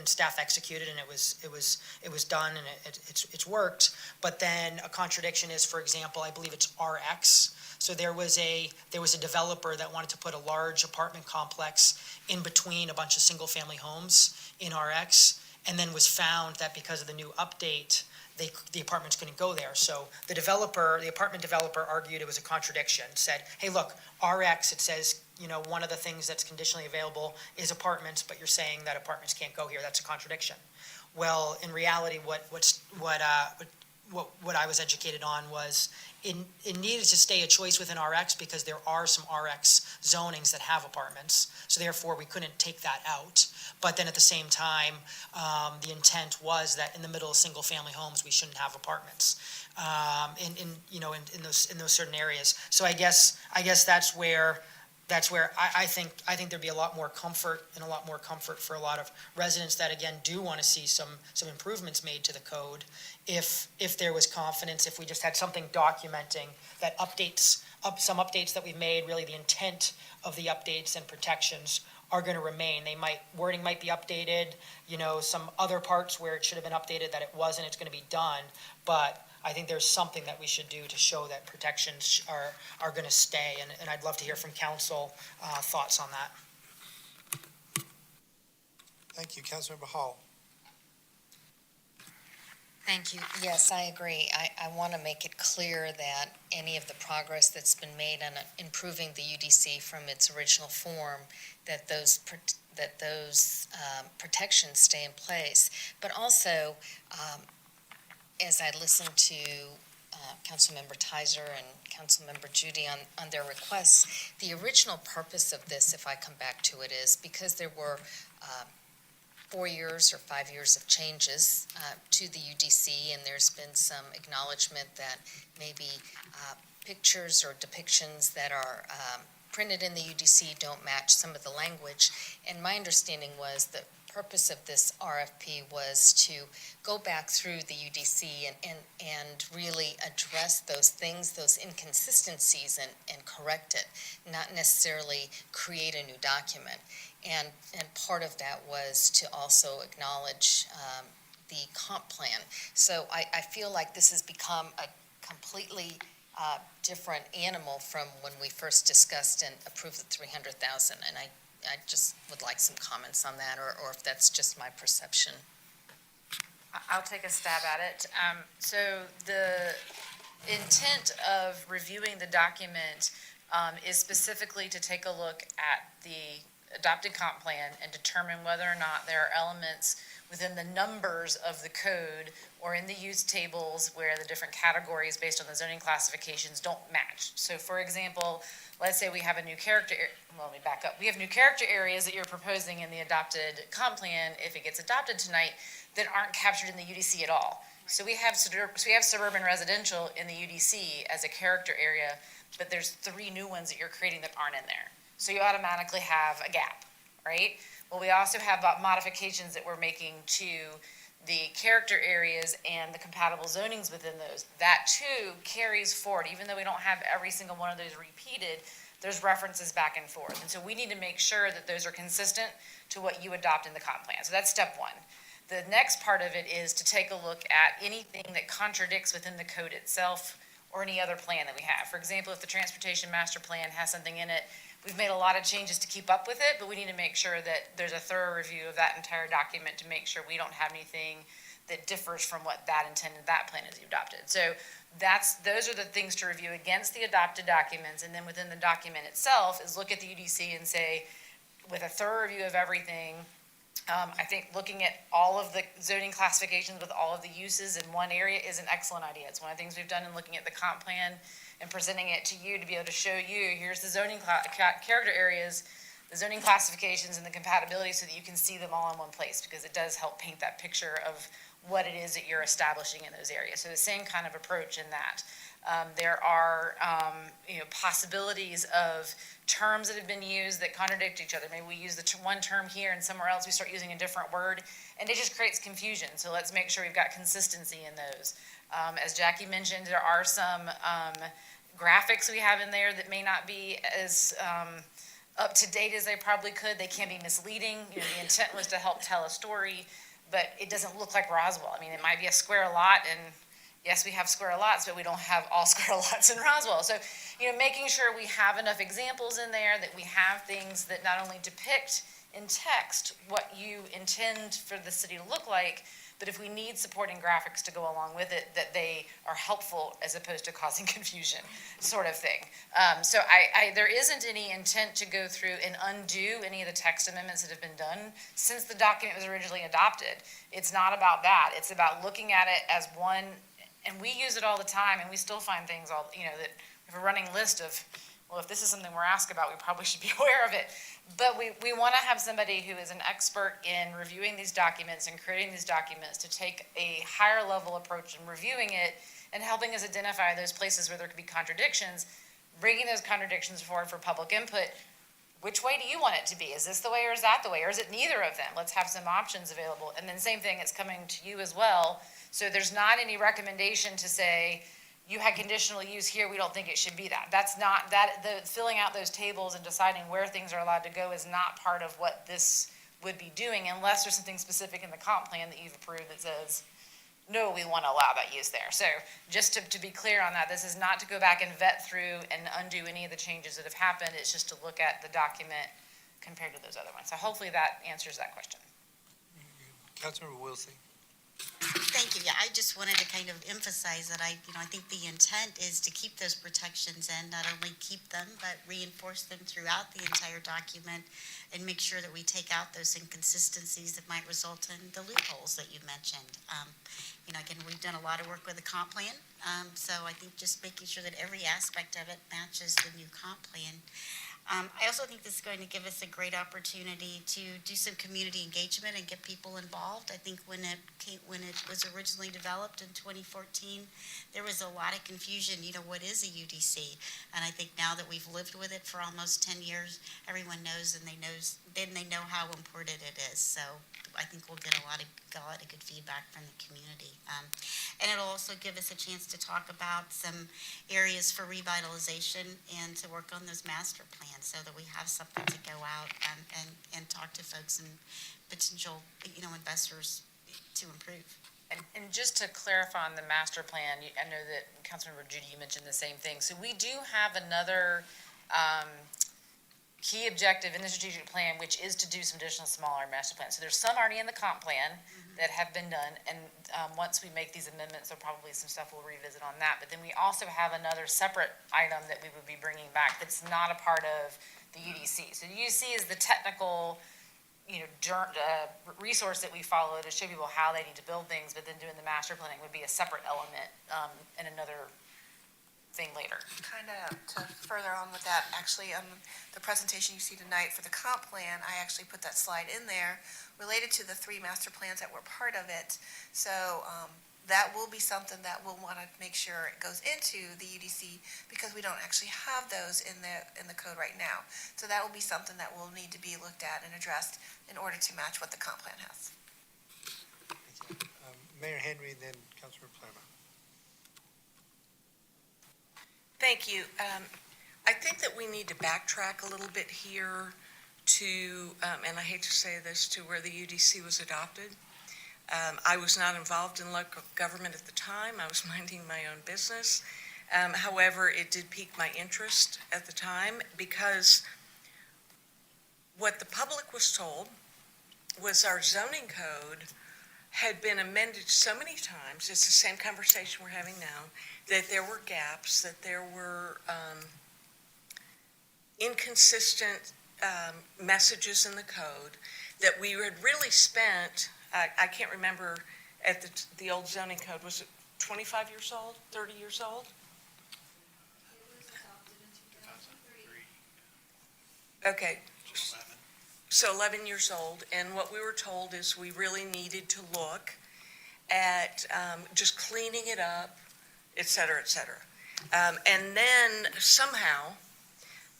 staff executed, and it was done, and it's worked. But then a contradiction is, for example, I believe it's RX. So there was a developer that wanted to put a large apartment complex in between a bunch of single-family homes in RX, and then was found that because of the new update, the apartments couldn't go there. So the apartment developer argued it was a contradiction, said, hey, look, RX, it says, one of the things that's conditionally available is apartments, but you're saying that apartments can't go here. That's a contradiction. Well, in reality, what I was educated on was it needed to stay a choice within RX because there are some RX zonings that have apartments, so therefore we couldn't take that out. But then at the same time, the intent was that in the middle of single-family homes, we shouldn't have apartments in those certain areas. So I guess that's where I think there'd be a lot more comfort for a lot of residents that, again, do want to see some improvements made to the code, if there was confidence, if we just had something documenting that some updates that we've made, really the intent of the updates and protections are going to remain. Wording might be updated, some other parts where it should have been updated that it wasn't, it's going to be done, but I think there's something that we should do to show that protections are going to stay, and I'd love to hear from council thoughts on that. Thank you. Councilmember Hall. Thank you. Yes, I agree. I want to make it clear that any of the progress that's been made on improving the UDC from its original form, that those protections stay in place. But also, as I listen to Councilmember Tizer and Councilmember Judy on their requests, the original purpose of this, if I come back to it, is because there were 4 years or 5 years of changes to the UDC, and there's been some acknowledgement that maybe pictures or depictions that are printed in the UDC don't match some of the language. And my understanding was the purpose of this RFP was to go back through the UDC and really address those things, those inconsistencies, and correct it, not necessarily create a new document. And part of that was to also acknowledge the comp plan. So I feel like this has become a completely different animal from when we first discussed and approved the 300,000. And I just would like some comments on that, or if that's just my perception. I'll take a stab at it. So the intent of reviewing the document is specifically to take a look at the adopted comp plan and determine whether or not there are elements within the numbers of the code or in the use tables where the different categories based on the zoning classifications don't match. So for example, let's say we have a new let me back up. We have new character areas that you're proposing in the adopted comp plan, if it gets adopted tonight, that aren't captured in the UDC at all. So we have suburban residential in the UDC as a character area, but there's 3 new ones that you're creating that aren't in there. So you automatically have a gap, right? Well, we also have modifications that we're making to the character areas and the compatible zonings within those. That too carries forward, even though we don't have every single one of those repeated, there's references back and forth. And so we need to make sure that those are consistent to what you adopt in the comp plan. So that's step 1. The next part of it is to take a look at anything that contradicts within the code itself or any other plan that we have. For example, if the transportation master plan has something in it, we've made a lot of changes to keep up with it, but we need to make sure that there's a thorough review of that entire document to make sure we don't have anything that differs from what that intended, that plan is adopted. So those are the things to review against the adopted documents, and then within the document itself is look at the UDC and say, with a thorough review of everything, I think looking at all of the zoning classifications with all of the uses in one area is an excellent idea. It's one of the things we've done in looking at the comp plan and presenting it to you to be able to show you, here's the zoning character areas, the zoning classifications and the compatibility so that you can see them all in one place, because it does help paint that picture of what it is that you're establishing in those areas. So the same kind of approach in that. There are, possibilities of terms that have been used that contradict each other. Maybe we use the one term here and somewhere else we start using a different word, and it just creates confusion. So let's make sure we've got consistency in those. As Jackie mentioned, there are some graphics we have in there that may not be as up to date as they probably could. They can be misleading. The intent was to help tell a story, but it doesn't look like Roswell. I mean, it might be a square lot, and yes, we have square lots, but we don't have all square lots in Roswell. So, making sure we have enough examples in there, that we have things that not only depict in text what you intend for the city to look like, but if we need supporting graphics to go along with it, that they are helpful as opposed to causing confusion, sort of thing. So there isn't any intent to go through and undo any of the text amendments that have been done since the document was originally adopted. It's not about that. It's about looking at it as one. And we use it all the time, and we still find things that we have a running list of, well, if this is something we're asked about, we probably should be aware of it. But we want to have somebody who is an expert in reviewing these documents and creating these documents to take a higher level approach in reviewing it and helping us identify those places where there could be contradictions, bringing those contradictions forward for public input. Which way do you want it to be? Is this the way or is that the way? Or is it neither of them? Let's have some options available. And then same thing, it's coming to you as well. So there's not any recommendation to say, you had conditional use here, we don't think it should be that. That's not, filling out those tables and deciding where things are allowed to go is not part of what this would be doing, unless there's something specific in the comp plan that you've approved that says, no, we want to allow that use there. So just to be clear on that, this is not to go back and vet through and undo any of the changes that have happened. It's just to look at the document compared to those other ones. So hopefully that answers that question. Councilmember Wilson. Thank you. Yeah, I just wanted to kind of emphasize that I think the intent is to keep those protections and not only keep them, but reinforce them throughout the entire document and make sure that we take out those inconsistencies that might result in the loopholes that you mentioned. Again, we've done a lot of work with the comp plan, so I think just making sure that every aspect of it matches the new comp plan. I also think this is going to give us a great opportunity to do some community engagement and get people involved. I think when it was originally developed in 2014, there was a lot of confusion, what is a UDC? And I think now that we've lived with it for almost 10 years, everyone knows and they know how important it is. So I think we'll get a lot of good feedback from the community. And it'll also give us a chance to talk about some areas for revitalization and to work on those master plans so that we have something to go out and talk to folks and potential, investors to improve. And just to clarify on the master plan, I know that Councilmember Judy, you mentioned the same thing. So we do have another key objective in the strategic plan, which is to do some additional smaller master plans. So there's some already in the comp plan that have been done, and once we make these amendments, there'll probably some stuff we'll revisit on that. But then we also have another separate item that we would be bringing back that's not a part of the UDC. So the UDC is the technical, resource that we follow to show people how they need to build things, but then doing the master planning would be a separate element and another thing later. Kind of to further on with that, actually, the presentation you see tonight for the comp plan, I actually put that slide in there related to the 3 master plans that were part of it. So that will be something that we'll want to make sure it goes into the UDC, because we don't actually have those in the code right now. So that will be something that will need to be looked at and addressed in order to match what the comp plan has. Mayor Henry, and then Councilmember Palermo. Thank you. I think that we need to backtrack a little bit here to, and I hate to say this, to where the UDC was adopted. I was not involved in local government at the time. I was minding my own business. However, it did pique my interest at the time, because what the public was told was our zoning code had been amended so many times, it's the same conversation we're having now, that there were gaps, that there were inconsistent messages in the code, that we had really spent, I can't remember, at the old zoning code, was it 25 years old, 30 years old? Okay. So 11 years old, and what we were told is we really needed to look at just cleaning it up, et cetera, et cetera. And then somehow,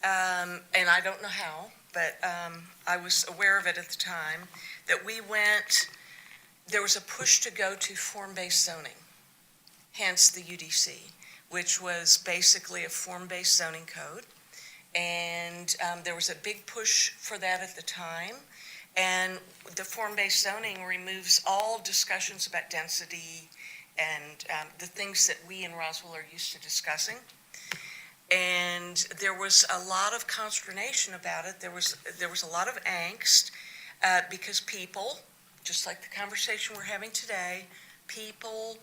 and I don't know how, but I was aware of it at the time, that there was a push to go to form-based zoning, hence the UDC, which was basically a form-based zoning code. And there was a big push for that at the time. And the form-based zoning removes all discussions about density and the things that we in Roswell are used to discussing. And there was a lot of consternation about it. There was a lot of angst because people, just like the conversation we're having today, people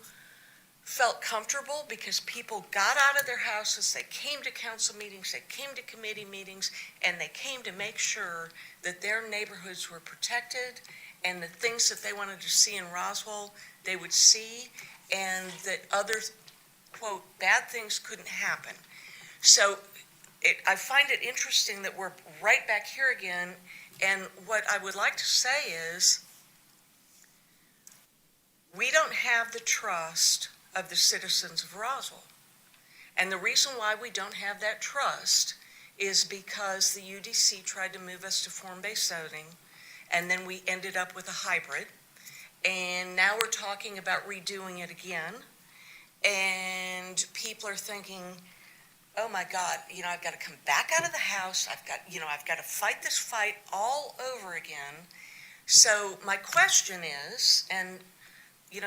felt comfortable because people got out of their houses, they came to council meetings, they came to committee meetings, and they came to make sure that their neighborhoods were protected and the things that they wanted to see in Roswell, they would see, and that other, quote, bad things couldn't happen. So I find it interesting that we're right back here again, and what I would like to say is we don't have the trust of the citizens of Roswell. And the reason why we don't have that trust is because the UDC tried to move us to form-based zoning, and then we ended up with a hybrid. And now we're talking about redoing it again. And people are thinking, oh my God, I've got to come back out of the house. I've got to fight this fight all over again. So my question is, and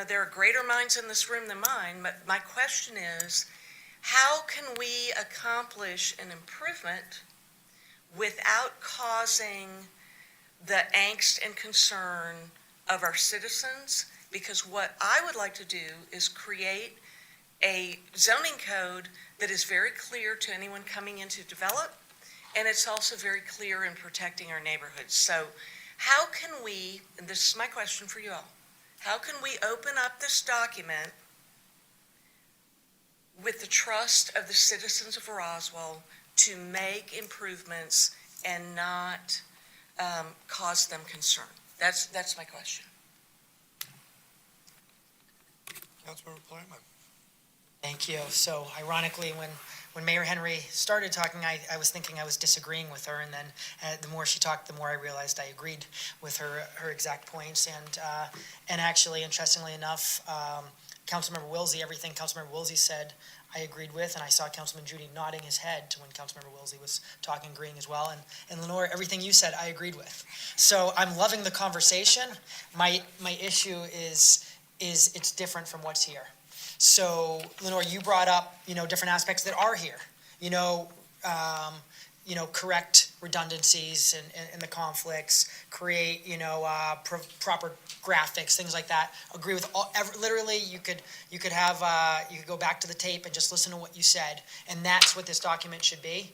there are greater minds in this room than mine, but my question is, how can we accomplish an improvement without causing the angst and concern of our citizens? Because what I would like to do is create a zoning code that is very clear to anyone coming in to develop, and it's also very clear in protecting our neighborhoods. So how can we, and this is my question for you all, how can we open up this document with the trust of the citizens of Roswell to make improvements and not cause them concern? That's my question. Councilmember Palermo. Thank you. So ironically, when Mayor Henry started talking, I was thinking I was disagreeing with her, and then the more she talked, the more I realized I agreed with her exact points. And actually, interestingly enough, Councilmember Wilsey, everything Councilmember Wilsey said, I agreed with, and I saw Councilman Judy nodding his head to when Councilmember Wilsey was talking, agreeing as well. And Lenore, everything you said, I agreed with. So I'm loving the conversation. My issue is it's different from what's here. So, Lenore, you brought up, different aspects that are here. correct redundancies and the conflicts, create, proper graphics, things like that. Agree with literally, you could have, you could go back to the tape and just listen to what you said, and that's what this document should be.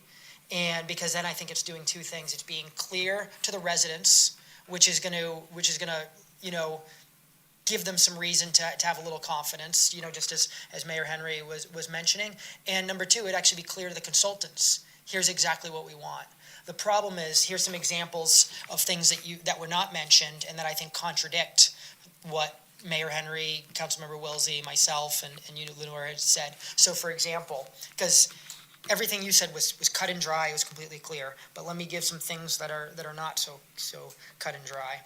And because then I think it's doing two things. It's being clear to the residents, which is gonna, give them some reason to have a little confidence, just as Mayor Henry was mentioning. And number two, it actually be clear to the consultants. Here's exactly what we want. The problem is, here's some examples of things that were not mentioned and that I think contradict what Mayor Henry, Councilmember Wilsey, myself, and you, Lenore, had said. So for example, because everything you said was cut and dry, it was completely clear, but let me give some things that are not so cut and dry.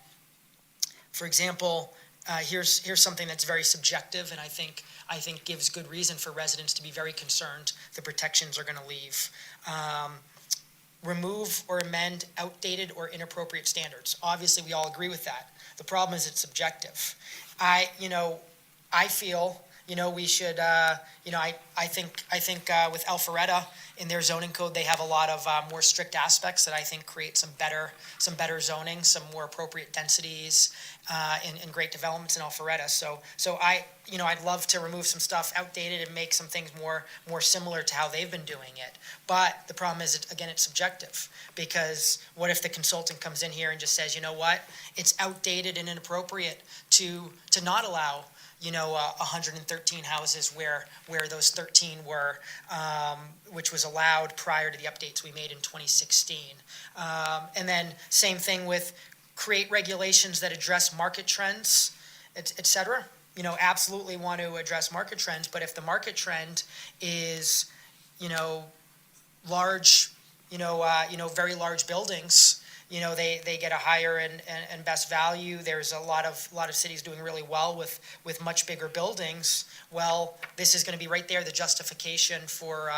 For example, here's something that's very subjective, and I think gives good reason for residents to be very concerned the protections are going to leave. Remove or amend outdated or inappropriate standards. Obviously, we all agree with that. The problem is it's subjective. I feel, we should, I think with Alpharetta, in their zoning code, they have a lot of more strict aspects that I think create some better zoning, some more appropriate densities, and great developments in Alpharetta. So I'd love to remove some stuff outdated and make some things more similar to how they've been doing it. But the problem is, again, it's subjective, because what if the consultant comes in here and just says, you know what, it's outdated and inappropriate to not allow 113 houses where those 13 were, which was allowed prior to the updates we made in 2016. And then same thing with create regulations that address market trends, et cetera. Absolutely want to address market trends, but if the market trend is, large, very large buildings, they get a higher and best value. There's a lot of cities doing really well with much bigger buildings. Well, this is going to be right there, the justification for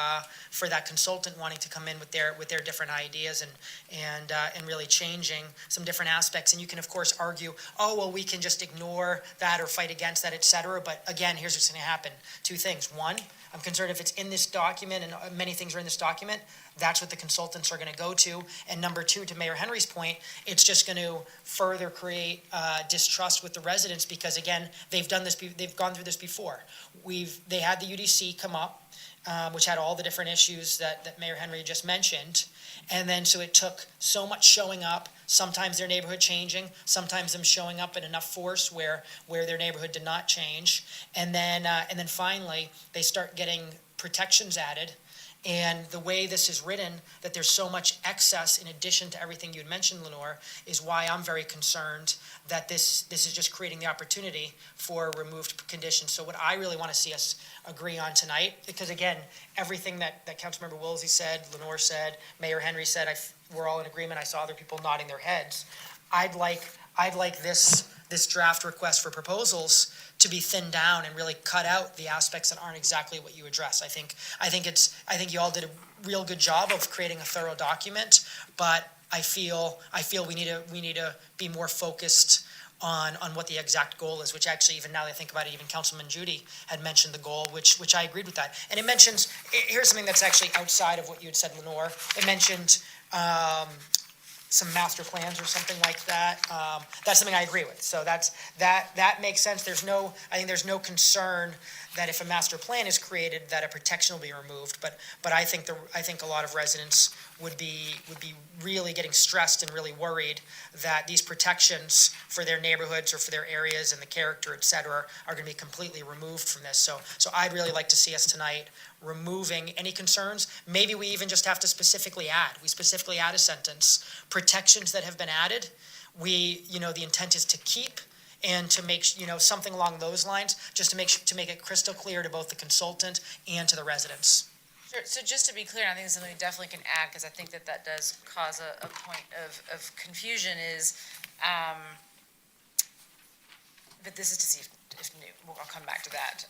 that consultant wanting to come in with their different ideas and really changing some different aspects. And you can of course argue, oh well, we can just ignore that or fight against that, et cetera. But again, here's what's going to happen: two things. One, I'm concerned if it's in this document, and many things are in this document, that's what the consultants are going to go to. And number two, to Mayor Henry's point, it's just going to further create distrust with the residents, because again, they've gone through this before. They had the UDC come up, which had all the different issues that Mayor Henry just mentioned. And then so it took so much showing up, sometimes their neighborhood changing, sometimes them showing up in enough force where their neighborhood did not change. And then finally, they start getting protections added. And the way this is written, that there's so much excess in addition to everything you'd mentioned, Lenore, is why I'm very concerned that this is just creating the opportunity for removed conditions. So what I really want to see us agree on tonight, because again, everything that Councilmember Woolsey said, Lenore said, Mayor Henry said, we're all in agreement. I saw other people nodding their heads. I'd like this draft request for proposals to be thinned down and really cut out the aspects that aren't exactly what you address. I think you all did a real good job of creating a thorough document, but I feel we need to be more focused on what the exact goal is, which actually, even now that I think about it, even Councilman Judy had mentioned the goal, which I agreed with that. And it mentions, here's something that's actually outside of what you had said, Lenore. It mentioned some master plans or something like that. That's something I agree with. So that makes sense. I think there's no concern that if a master plan is created, that a protection will be removed. But I think a lot of residents would be really getting stressed and really worried that these protections for their neighborhoods or for their areas and the character, et cetera, are going to be completely removed from this. So I'd really like to see us tonight removing any concerns. Maybe we even just have to specifically add a sentence: protections that have been added, the intent is to keep, and to make, something along those lines, just to make it crystal clear to both the consultant and to the residents. Sure. So just to be clear, I think it's something we definitely can add, because I think that does cause a point of confusion, is that this is to see I'll come back to that.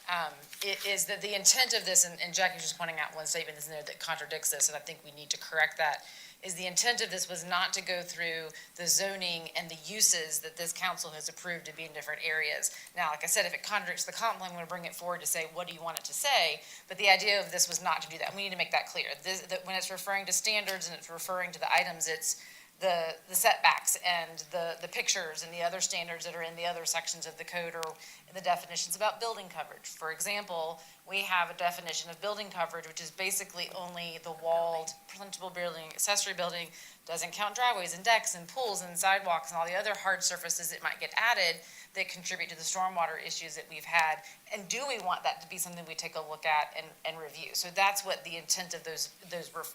It is that the intent of this, and Jackie's just pointing out one statement in there that contradicts this, and I think we need to correct that, is the intent of this was not to go through the zoning and the uses that this council has approved to be in different areas. Now, like I said, if it contradicts the comp plan, I'm going to bring it forward to say, what do you want it to say? But the idea of this was not to do that. We need to make that clear. That when it's referring to standards and it's referring to the items, it's the setbacks and the pictures and the other standards that are in the other sections of the code or in the definitions about building coverage. For example, we have a definition of building coverage, which is basically only the walled principal building, accessory building, doesn't count driveways and decks and pools and sidewalks and all the other hard surfaces that might get added that contribute to the stormwater issues that we've had. And do we want that to be something we take a look at and review? So that's what the intent of those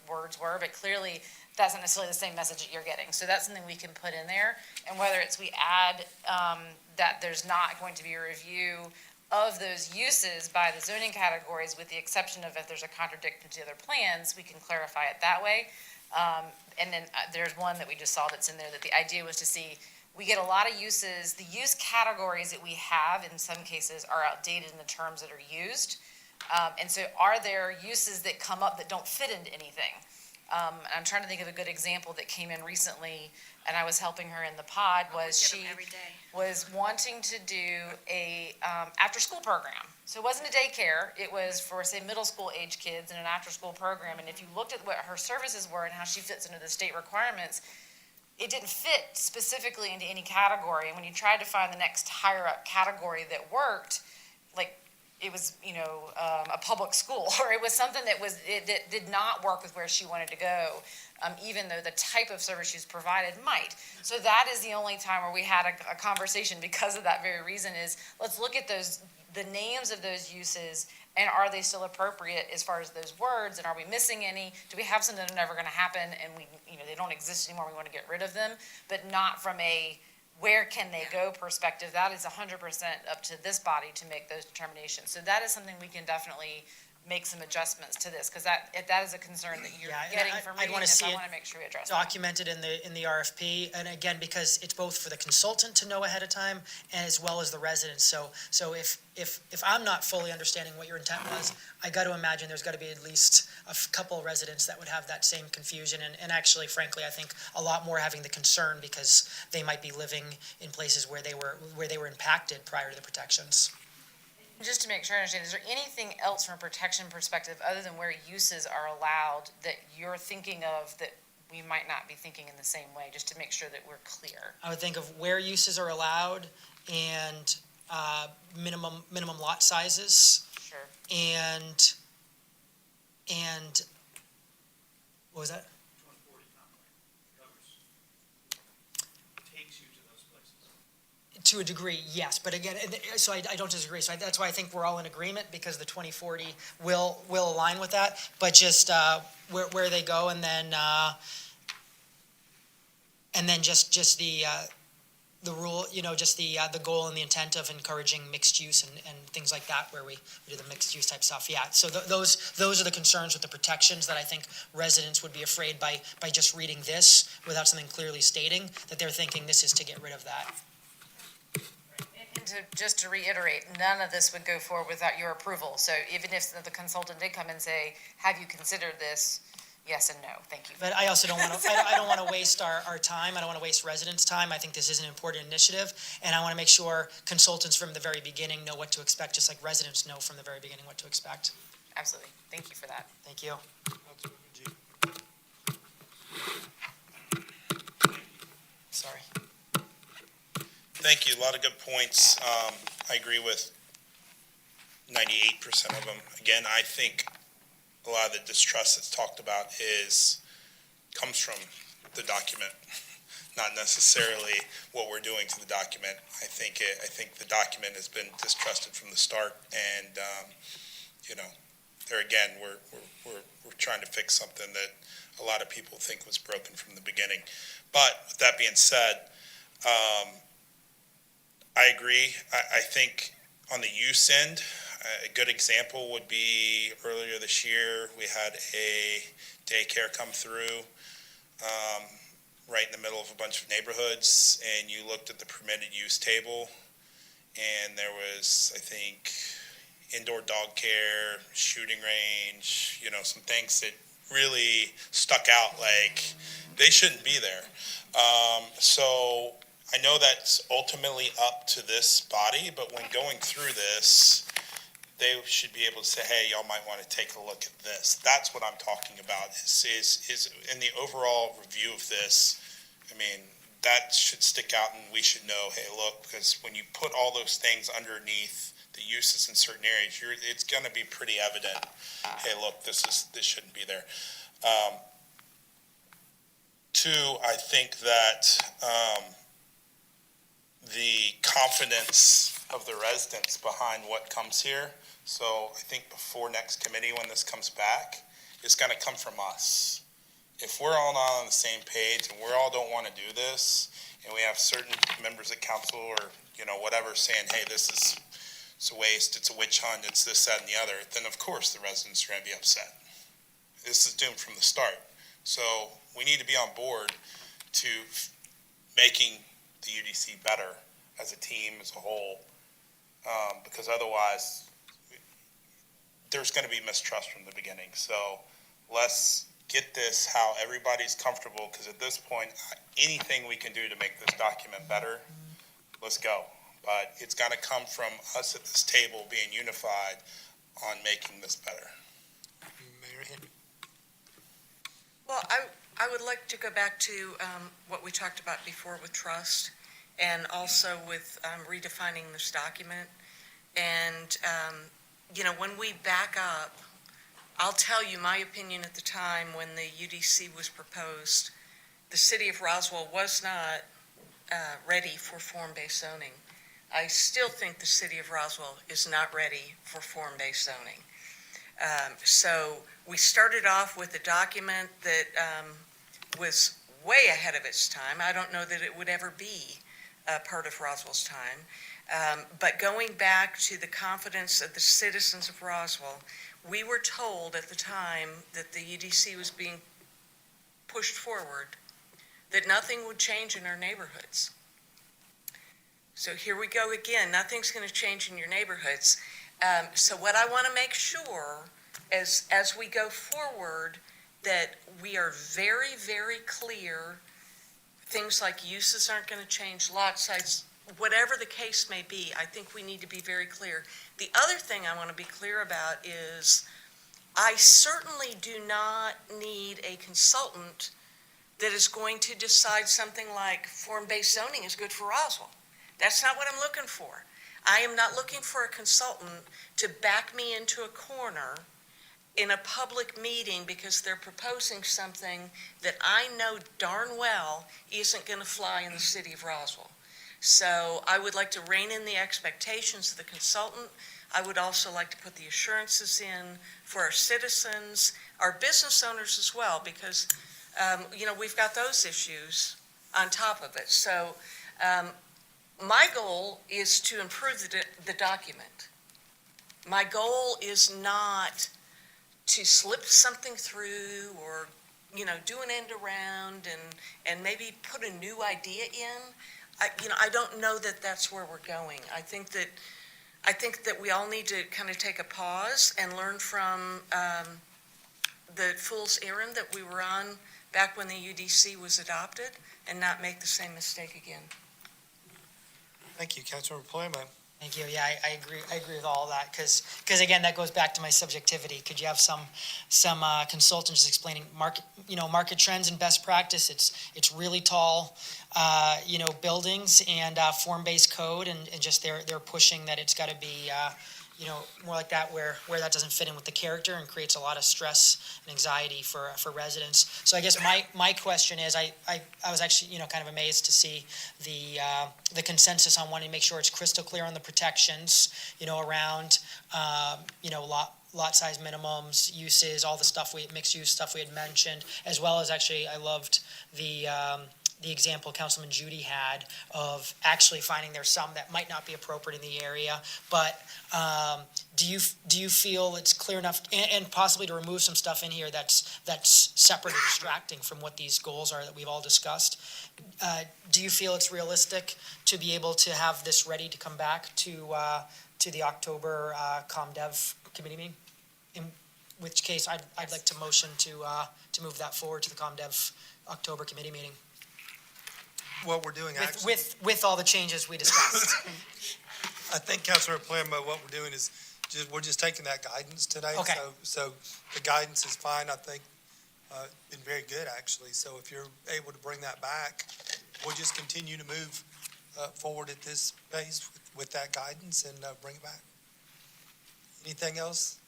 words were, but clearly that's not necessarily the same message that you're getting. So that's something we can put in there. And whether it's we add that there's not going to be a review of those uses by the zoning categories, with the exception of if there's a contradiction to the other plans, we can clarify it that way. And then there's one that we just saw that's in there that the idea was to see, we get a lot of uses, the use categories that we have in some cases are outdated in the terms that are used. And so are there uses that come up that don't fit into anything? I'm trying to think of a good example that came in recently, and I was helping her in the pod, was she was wanting to do a after-school program. So it wasn't a daycare, it was for, say, middle school age kids in an after-school program, and if you looked at what her services were and how she fits into the state requirements, it didn't fit specifically into any category, and when you tried to find the next higher up category that worked, like, it was, a public school, or it was something that did not work with where she wanted to go, even though the type of service she's provided might. So that is the only time where we had a conversation because of that very reason is, let's look at the names of those uses, and are they still appropriate as far as those words, and are we missing any? Do we have something that's never gonna happen, and they don't exist anymore, we wanna get rid of them, but not from a where can they go perspective. That is 100% up to this body to make those determinations. So that is something we can definitely make some adjustments to this, because that is a concern that you're Yeah, and Just to make sure I understand, is there anything else from a protection perspective other than where uses are allowed that you're thinking of that we might not be thinking in the same way, just to make sure that we're clear? I would think of where uses are allowed and minimum lot sizes Sure. and what was that? To a degree, yes, but again, so I don't disagree, so that's why I think we're all in agreement, because the 2040 will align with that, but just where they go, and then just the rule, just the goal and the intent of encouraging mixed use and things like that, where we do the mixed use type stuff, yeah. So those are the concerns with the protections that I think residents would be afraid by just reading this without something clearly stating that they're thinking this is to get rid of that. And just to reiterate, none of this would go forward without your approval. So even if the consultant did come and say, have you considered this? Yes and no, thank you. But I also don't want to, I don't want to waste our time. I don't want to waste residents' time. I think this is an important initiative, and I want to make sure consultants from the very beginning know what to expect, just like residents know from the very beginning what to expect. Absolutely. Thank you for that. Thank you. Sorry. Thank you, a lot of good points. I agree with 98% of them. Again, I think a lot of the distrust that's talked about comes from the document, not necessarily what we're doing to the document. I think the document has been distrusted from the start, and there again, we're trying to fix something that a lot of people think was broken from the beginning. But with that being said, I agree. I think on the use end, a good example would be earlier this year, we had a daycare come through right in the middle of a bunch of neighborhoods, and you looked at the permitted use table, and there was, I think, indoor dog care, shooting range, some things that really stuck out like they shouldn't be there. So I know that's ultimately up to this body, but when going through this, they should be able to say, hey, y'all might want to take a look at this. That's what I'm talking about is in the overall review of this, I mean, that should stick out and we should know, hey, look, because when you put all those things underneath the uses in certain areas, it's going to be pretty evident, hey, look, this shouldn't be there. Two, I think that the confidence of the residents behind what comes here, so I think before next committee, when this comes back, it's going to come from us. If we're all not on the same page and we all don't want to do this, and we have certain members of council or, whatever saying, hey, it's a waste, it's a witch hunt, it's this, that, and the other, then of course the residents are going to be upset. This is doomed from the start. So we need to be on board to making the UDC better as a team, as a whole, because otherwise there's going to be mistrust from the beginning. So let's get this how everybody's comfortable, because at this point, anything we can do to make this document better, let's go. But it's got to come from us at this table being unified on making this better. Mayor Henry. Well, I would like to go back to what we talked about before with trust, and also with redefining this document. And, when we back up, I'll tell you my opinion at the time when the UDC was proposed. The city of Roswell was not ready for form-based zoning. I still think the city of Roswell is not ready for form-based zoning. So we started off with a document that was way ahead of its time. I don't know that it would ever be part of Roswell's time. But going back to the confidence of the citizens of Roswell, we were told at the time that the UDC was being pushed forward that nothing would change in our neighborhoods. So here we go again, nothing's going to change in your neighborhoods. So what I want to make sure is, as we go forward, that we are very, very clear. Things like uses aren't going to change, lot size, whatever the case may be, I think we need to be very clear. The other thing I want to be clear about is I certainly do not need a consultant that is going to decide something like form-based zoning is good for Roswell. That's not what I'm looking for. I am not looking for a consultant to back me into a corner in a public meeting because they're proposing something that I know darn well isn't going to fly in the city of Roswell. So I would like to rein in the expectations of the consultant. I would also like to put the assurances in for our citizens, our business owners as well, because, we've got those issues on top of it. So my goal is to improve the document. My goal is not to slip something through or, do an end around and maybe put a new idea in. I don't know that that's where we're going. I think that we all need to kind of take a pause and learn from the fool's errand that we were on back when the UDC was adopted and not make the same mistake again. Thank you, Councilmember Palermo. Thank you. Yeah, I agree. I agree with all of that because again, that goes back to my subjectivity. Could you have some consultants explaining market trends and best practice? It's really tall, buildings and form-based code, and just they're pushing that it's got to be more like that where that doesn't fit in with the character and creates a lot of stress and anxiety for residents. So I guess my question is, I was actually kind of amazed to see the consensus on wanting to make sure it's crystal clear on the protections around lot size minimums, uses, all the stuff mixed use stuff we had mentioned, as well as actually I loved the the example Councilman Judy had of actually finding there's some that might not be appropriate in the area, but do you feel it's clear enough, and possibly to remove some stuff in here that's separate and distracting from what these goals are that we've all discussed? Do you feel it's realistic to be able to have this ready to come back to the October ComDev committee meeting? In which case, I'd like to motion to move that forward to the ComDev October committee meeting. What we're doing actually. With all the changes we discussed. I think, Councilor Palermo, what we're doing is we're just taking that guidance today. Okay. So the guidance is fine, I think, been very good, actually. So if you're able to bring that back, we'll just continue to move forward at this pace with that guidance and bring it back. Anything else?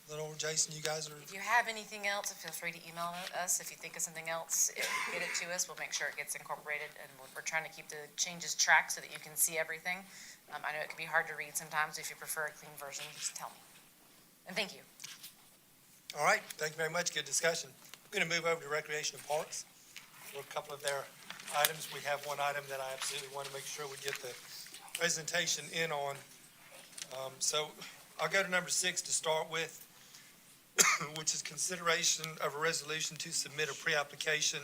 Little Jason, you guys are, If you have anything else, feel free to email us. If you think of something else, get it to us. We'll make sure it gets incorporated, and we're trying to keep the changes tracked so that you can see everything. I know it can be hard to read sometimes. If you prefer a clean version, just tell me. And thank you. all right, thank you very much, good discussion. We're going to move over to Recreation and Parks. There are a couple of their items. We have one item that I absolutely want to make sure we get the presentation in on. So I'll go to number 6 to start with, which is consideration of a resolution to submit a pre-application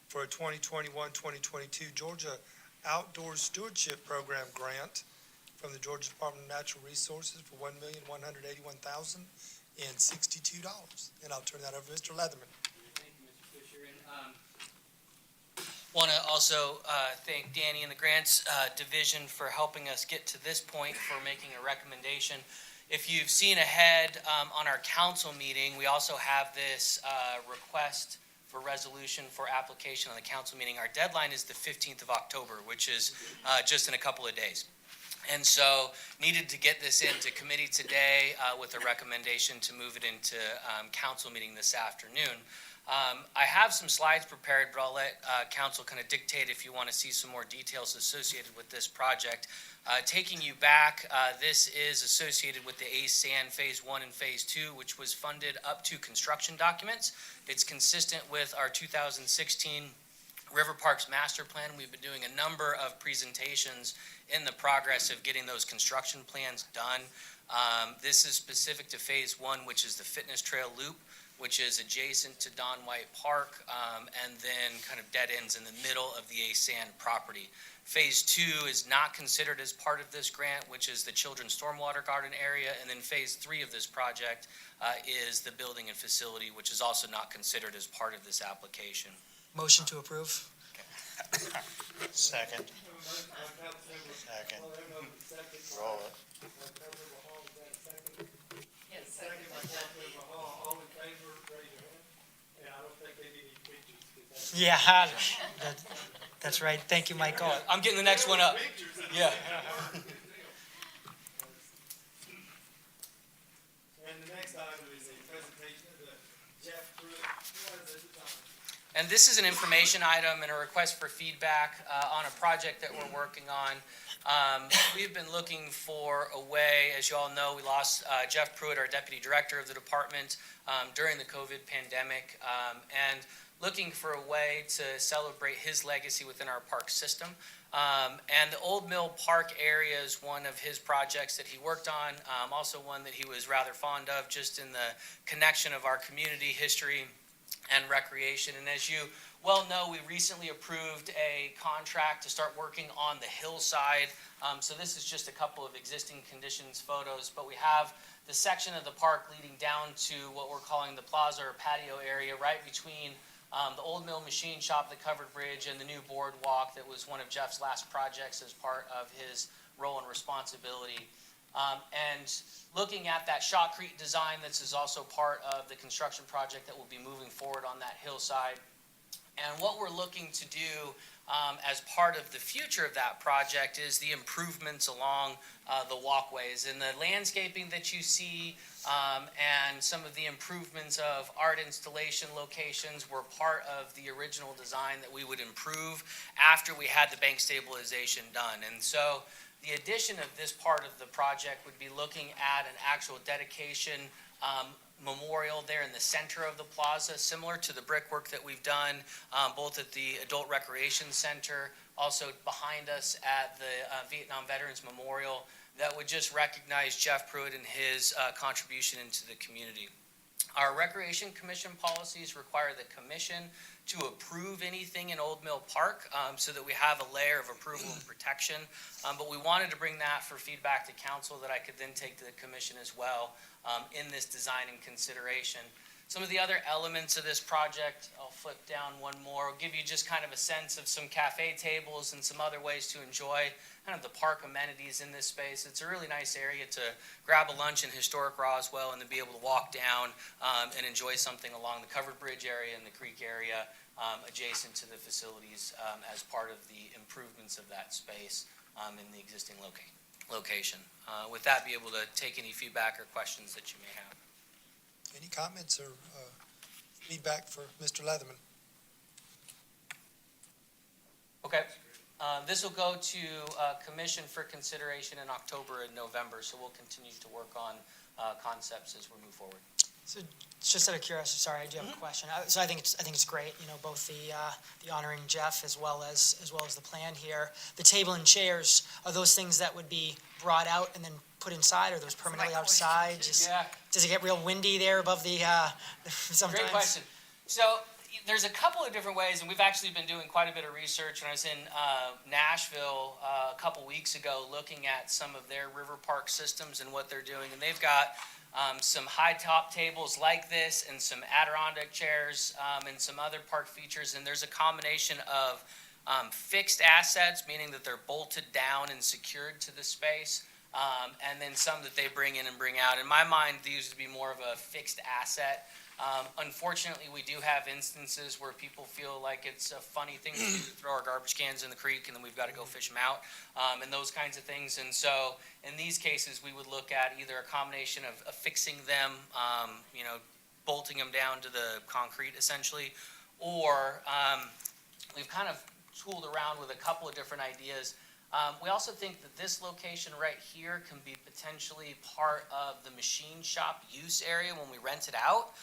for a 2021-2022 Georgia Outdoor Stewardship Program grant from the Georgia Department of Natural Resources for $1,181,062. And I'll turn that over to Mr. Leatherman. Thank you, Mr. Fisher. And want to also thank Danny and the Grants Division for helping us get to this point, for making a recommendation. If you've seen ahead on our council meeting, we also have this request for resolution for application on the council meeting. Our deadline is the 15th of October, which is just in a couple of days. And so needed to get this into committee today with a recommendation to move it into council meeting this afternoon. I have some slides prepared, but I'll let council kind of dictate if you want to see some more details associated with this project. Taking you back, this is associated with the ASAN Phase 1 and Phase 2, which was funded up to construction documents. It's consistent with our 2016 River Parks Master Plan. We've been doing a number of presentations in the progress of getting those construction plans done. This is specific to Phase 1, which is the fitness trail loop, which is adjacent to Don White Park, and then kind of dead ends in the middle of the ASAN property. Phase 2 is not considered as part of this grant, which is the Children's Stormwater Garden area, and then Phase 3 of this project is the building and facility, which is also not considered as part of this application. Motion to approve. Second. Second. Roll it. Yes. All in favor, raise your hand. And I don't think they need any pictures. Yeah, that's right. Thank you, Michael. I'm getting the next one up. Yeah. And the next item is a presentation of the Jeff Pruitt. And this is an information item and a request for feedback on a project that we're working on. We've been looking for a way, as you all know, we lost Jeff Pruitt, our deputy director of the department, during the COVID pandemic, and looking for a way to celebrate his legacy within our park system. And the Old Mill Park area is one of his projects that he worked on, also one that he was rather fond of, just in the connection of our community history and recreation. And as you well know, we recently approved a contract to start working on the hillside. So this is just a couple of existing conditions photos, but we have the section of the park leading down to what we're calling the plaza or patio area, right between the Old Mill Machine Shop, the covered bridge, and the new boardwalk that was one of Jeff's last projects as part of his role and responsibility. And looking at that shotcrete design, this is also part of the construction project that will be moving forward on that hillside. And what we're looking to do as part of the future of that project is the improvements along the walkways. And the landscaping that you see and some of the improvements of art installation locations were part of the original design that we would improve after we had the bank stabilization done. And so the addition of this part of the project would be looking at an actual dedication memorial there in the center of the plaza, similar to the brickwork that we've done both at the Adult Recreation Center, also behind us at the Vietnam Veterans Memorial, that would just recognize Jeff Pruitt and his contribution into the community. Our Recreation Commission policies require the commission to approve anything in Old Mill Park so that we have a layer of approval and protection. But we wanted to bring that for feedback to council that I could then take to the commission as well in this design and consideration. Some of the other elements of this project, I'll flip down one more, will give you just kind of a sense of some cafe tables and some other ways to enjoy kind of the park amenities in this space. It's a really nice area to grab a lunch in historic Roswell and to be able to walk down and enjoy something along the covered bridge area and the creek area adjacent to the facilities as part of the improvements of that space in the existing location. With that, be able to take any feedback or questions that you may have. Any comments or feedback for Mr. Leatherman? Okay. This will go to commission for consideration in October and November, so we'll continue to work on concepts as we move forward. So just out of curiosity, sorry, I do have a question. So I think it's great, both the honoring Jeff as well as the plan here. The table and chairs, are those things that would be brought out and then put inside, or those permanently outside? Yeah. Does it get real windy there above the sometimes? Great question. So there's a couple of different ways, and we've actually been doing quite a bit of research. When I was in Nashville a couple weeks ago looking at some of their river park systems and what they're doing, and they've got some high top tables like this and some Adirondack chairs and some other park features, and there's a combination of fixed assets, meaning that they're bolted down and secured to the space, and then some that they bring in and bring out. In my mind, these would be more of a fixed asset. Unfortunately, we do have instances where people feel like it's a funny thing to do to throw our garbage cans in the creek and then we've got to go fish them out, and those kinds of things. And so in these cases, we would look at either a combination of affixing them, bolting them down to the concrete essentially, or we've kind of tooled around with a couple of different ideas. We also think that this location right here can be potentially part of the machine shop use area when we rent it out.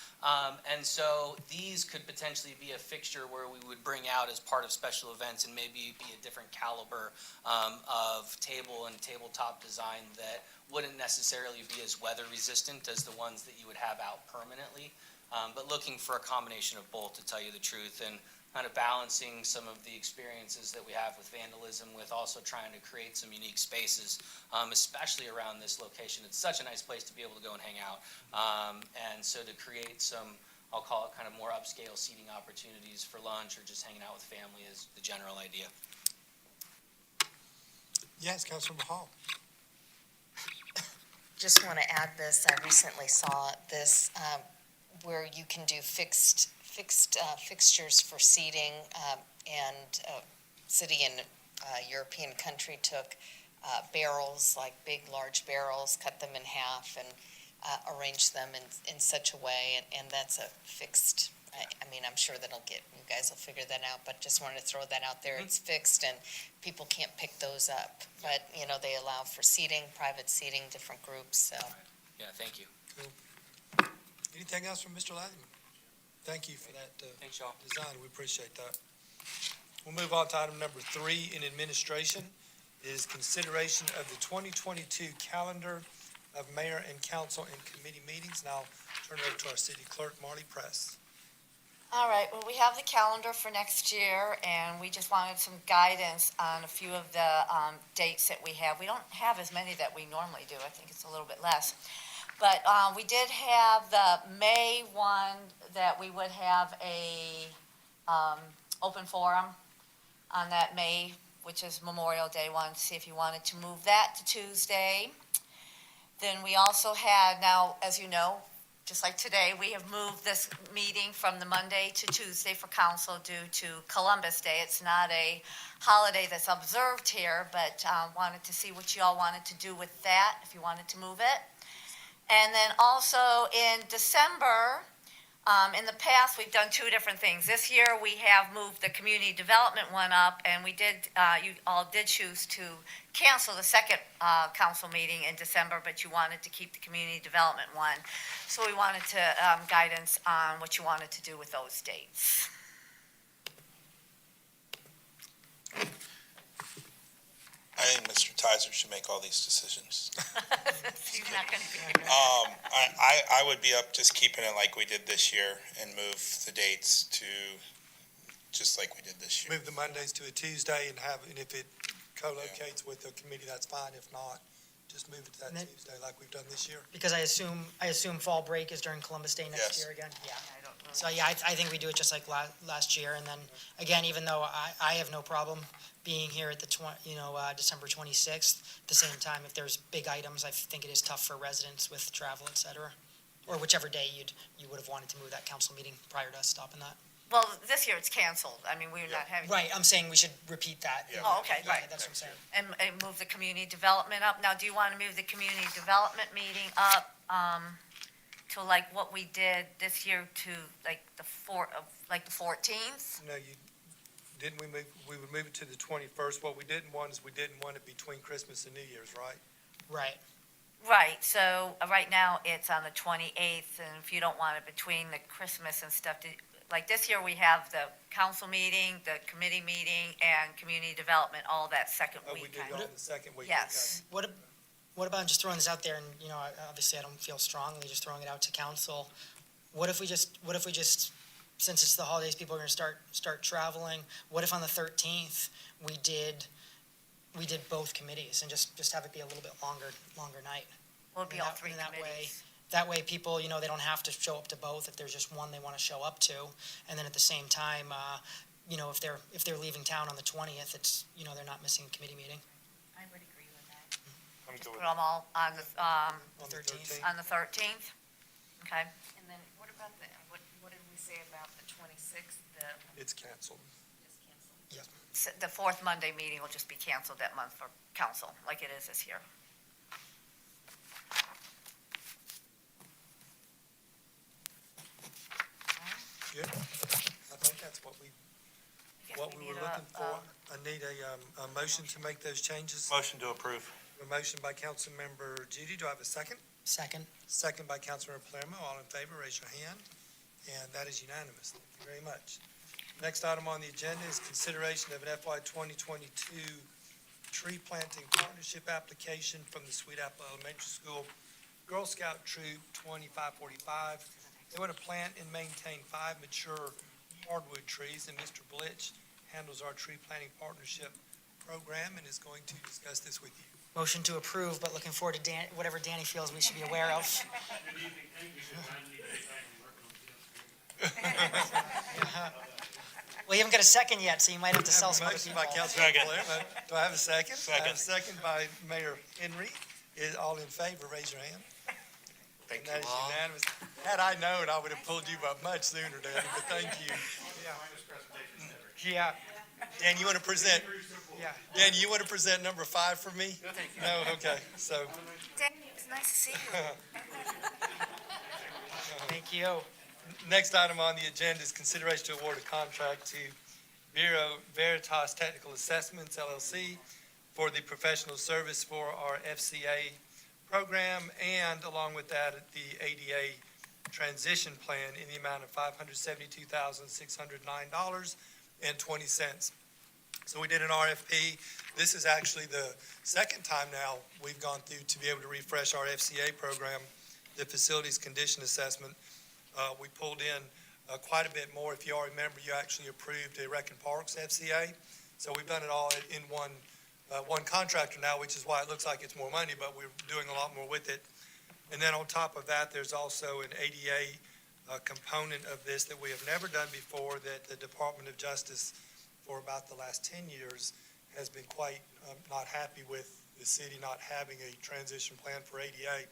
And so these could potentially be a fixture where we would bring out as part of special events and maybe be a different caliber of table and tabletop design that wouldn't necessarily be as weather resistant as the ones that you would have out permanently. But looking for a combination of both, to tell you the truth, and kind of balancing some of the experiences that we have with vandalism with also trying to create some unique spaces, especially around this location. It's such a nice place to be able to go and hang out. And so to create some, I'll call it kind of more upscale seating opportunities for lunch or just hanging out with family is the general idea. Yes, Councilmember Hall. Just want to add this, I recently saw this where you can do fixed fixtures for seating, and city in European country took barrels, like big, large barrels, cut them in half and arranged them in such a way, and that's a fixed, I mean, I'm sure you guys will figure that out, but just wanted to throw that out there. It's fixed and people can't pick those up, but, they allow for seating, private seating, different groups, so. Yeah, thank you. Anything else from Mr. Leatherman? Thank you for that Thanks, y'all. design. We appreciate that. We'll move on to item number 3 in administration. It is consideration of the 2022 calendar of mayor and council and committee meetings. And I'll turn it over to our city clerk, Marley Press. All right, well, we have the calendar for next year, and we just wanted some guidance on a few of the dates that we have. We don't have as many that we normally do. I think it's a little bit less. But we did have the May one that we would have a open forum on that May, which is Memorial Day one, to see if you wanted to move that to Tuesday. Then we also had, now, as you know, just like today, we have moved this meeting from the Monday to Tuesday for council due to Columbus Day. It's not a holiday that's observed here, but wanted to see what you all wanted to do with that, if you wanted to move it. And then also in December, In the past, we've done two different things. This year, we have moved the community development one up, and we did, you all did choose to cancel the second council meeting in December, but you wanted to keep the community development one. So we wanted to guidance on what you wanted to do with those dates. I think Mr. Tizer should make all these decisions. He's not going to be here. I would be up just keeping it like we did this year and move the dates to just like we did this year. Move the Mondays to a Tuesday and if it co-locates with the committee, that's fine. If not, just move it to that And then- Tuesday like we've done this year. Because I assume fall break is during Columbus Day next Yes. year again? Yeah. So, yeah, I think we do it just like last year, and then, again, even though I have no problem being here at the December 26th, at the same time, if there's big items, I think it is tough for residents with travel, et cetera, or whichever day you would have wanted to move that council meeting prior to us stopping that. Well, this year it's canceled. I mean, we're not having. Right, I'm saying we should repeat that. Yeah. Oh, okay, Yeah, right. that's what I'm saying. And move the community development up. Now, do you want to move the community development meeting up to like what we did this year to like the 14th? No, we would move it to the 21st. What we didn't want is we didn't want it between Christmas and New Year's, right? Right. Right, so right now it's on the 28th, and if you don't want it between the Christmas and stuff, like this year we have the council meeting, the committee meeting, and community development all that second Oh, we week. did kind it of. on the second week. Yes. What about just throwing this out there, and, obviously I don't feel strongly just throwing it out to council. What if we just, since it's the holidays, people are gonna start traveling, what if on the 13th, we did both committees and just have it be a little bit longer night? Will it be And all that- three and that way- committees? That way, people, they don't have to show up to both if there's just one they want to show up to. And then at the same time, if they're leaving town on the 20th, it's, they're not missing a committee meeting. I would agree with that. I'm Just good put with them all on the On the 13th. 13th? Okay. And then what about what did we say about the 26th, It's canceled. The fourth Monday meeting will just be canceled that month for council, like it is this year. Good. I think that's what we I guess were need looking for. I need a motion to make those changes. Motion to approve. A motion by Councilmember Judy. Do I have a second? Second. Second by Councilmember Palermo. All in favor, raise your hand. And that is unanimous. Thank you very much. Next item on the agenda is consideration of an FY 2022 tree planting partnership application from the Sweet Apple Elementary School Girl Scout Troop 2545. They want to plant and maintain 5 mature hardwood trees, and Mr. Blitch handles our tree planting partnership program and is going to discuss this with you. Motion to approve, but looking forward to whatever Danny feels we should be aware of. Well, you haven't got a second yet, so you might have to sell some other Motion people. by Councilmember Palermo. Do I have a second? I have a second by Mayor Henry. Is all in favor, raise your hand. Thank And that is unanimous. Had I known, I would have pulled you up much sooner, Danny, but thank you. Yeah, Dan, you want to present, yeah. Dan, you want to present number 5 for me? No, okay, so, Danny, it's nice to see you. Thank you. next item on the agenda is consideration to award a contract to Bureau Veritas Technical Assessments LLC for the professional service for our FCA program, and along with that, the ADA transition plan in the amount of $572,609.20. So we did an RFP. This is actually the second time now we've gone through to be able to refresh our FCA program, the Facilities Condition Assessment. We pulled in quite a bit more. If you all remember, you actually approved a Rec and Parks FCA. So we've done it all in one contractor now, which is why it looks like it's more money, but we're doing a lot more with it. And then on top of that, there's also an ADA component of this that we have never done before, that the Department of Justice for about the last 10 years has been quite not happy with the city not having a transition plan for ADA.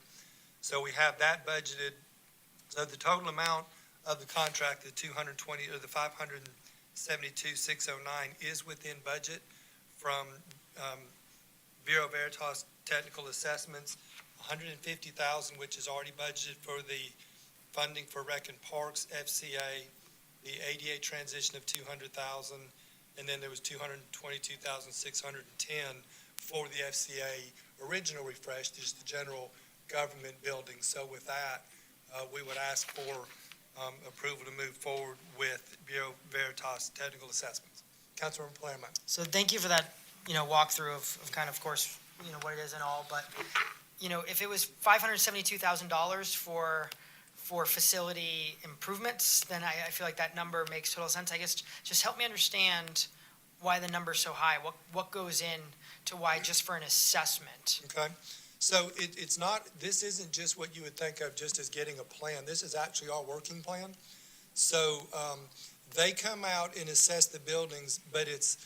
So we have that budgeted. So the total amount of the contract, the $572,609 is within budget from Bureau Veritas Technical Assessments, $150,000, which is already budgeted for the funding for Rec and Parks, FCA, the ADA transition of 200,000, and then there was 222,610 for the FCA original refresh, just the general government building. So with that, we would ask for approval to move forward with Bureau Veritas technical assessments. Councilmember Palermo. So thank you for that, walkthrough of kind of course, what it is and all, but, if it was $572,000 for facility improvements, then I feel like that number makes total sense. I guess just help me understand why the number's so high. What goes in to why just for an assessment? Okay, so it's not, this isn't just what you would think of just as getting a plan. This is actually our working plan. So they come out and assess the buildings, but it's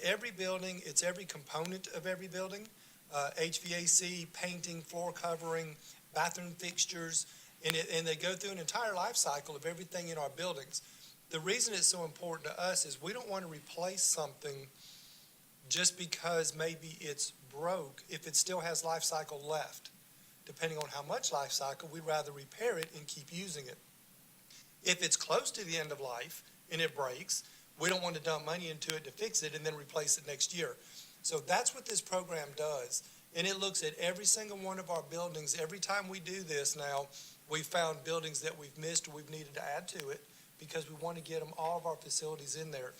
every building, it's every component of every building, HVAC, painting, floor covering, bathroom fixtures, and they go through an entire life cycle of everything in our buildings. The reason it's so important to us is we don't want to replace something just because maybe it's broke if it still has life cycle left. Depending on how much life cycle, we'd rather repair it and keep using it. If it's close to the end of life and it breaks, we don't want to dump money into it to fix it and then replace it next year. So that's what this program does. And it looks at every single one of our buildings. Every time we do this now, we've found buildings that we've missed or we've needed to add to it because we want to get all of our facilities in there.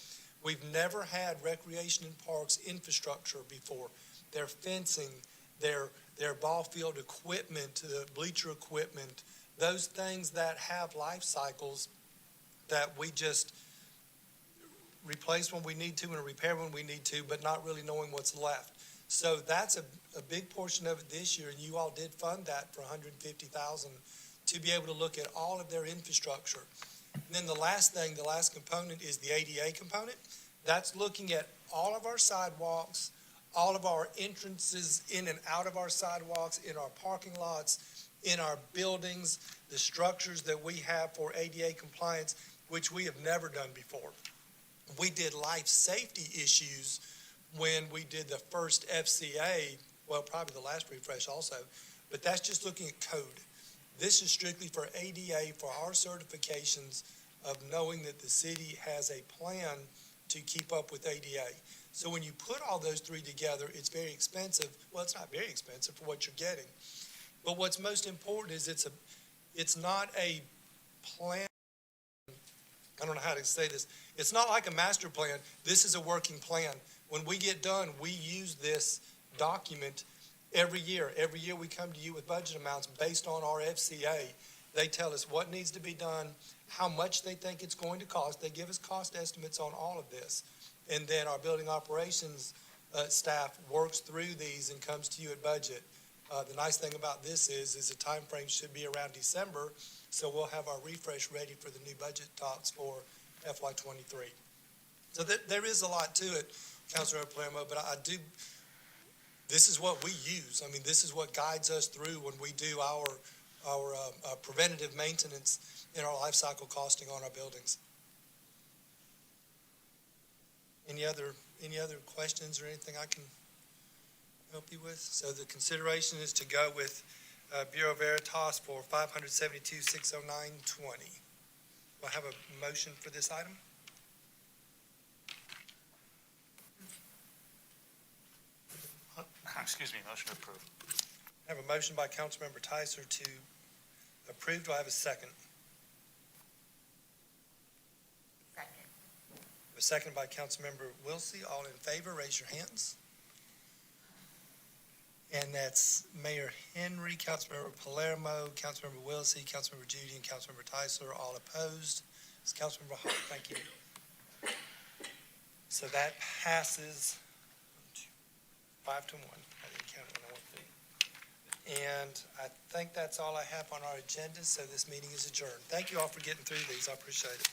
We've never had recreation and parks infrastructure before. Their fencing, their ball field equipment, the bleacher equipment, those things that have life cycles that we just replace when we need to and repair when we need to, but not really knowing what's left. So that's a big portion of it this year, and you all did fund that for $150,000 to be able to look at all of their infrastructure. And then the last component is the ADA component. That's looking at all of our sidewalks, all of our entrances in and out of our sidewalks, in our parking lots, in our buildings, the structures that we have for ADA compliance, which we have never done before. We did life safety issues when we did the first FCA, well, probably the last refresh also, but that's just looking at code. This is strictly for ADA, for our certifications of knowing that the city has a plan to keep up with ADA. So when you put all those three together, it's very expensive. Well, it's not very expensive for what you're getting. But what's most important is it's not a plan. I don't know how to say this. It's not like a master plan. This is a working plan. When we get done, we use this document every year. Every year we come to you with budget amounts based on our FCA. They tell us what needs to be done, how much they think it's going to cost. They give us cost estimates on all of this. And then our building operations staff works through these and comes to you at budget. The nice thing about this is the time frame should be around December, so we'll have our refresh ready for the new budget talks for FY23. So there is a lot to it, Councilor Palermo, but this is what we use. I mean, this is what guides us through when we do our preventative maintenance in our life cycle costing on our buildings. Any other questions or anything I can help you with? So the consideration is to go with Bureau Veritas for $572,609.20. We'll have a motion for this item. Excuse me, motion approved. I have a motion by Councilmember Tyser to approve. Do I have a second? Second. A second by Councilmember Wilsey. All in favor, raise your hands. And that's Mayor Henry, Councilmember Palermo, Councilmember Wilsey, Councilmember Judy, and Councilmember Tyser, all opposed. It's Councilmember Hall. Thank you. So that passes 5-1. I didn't count it when I went through. And I think that's all I have on our agenda, so this meeting is adjourned. Thank you all for getting through these. I appreciate it.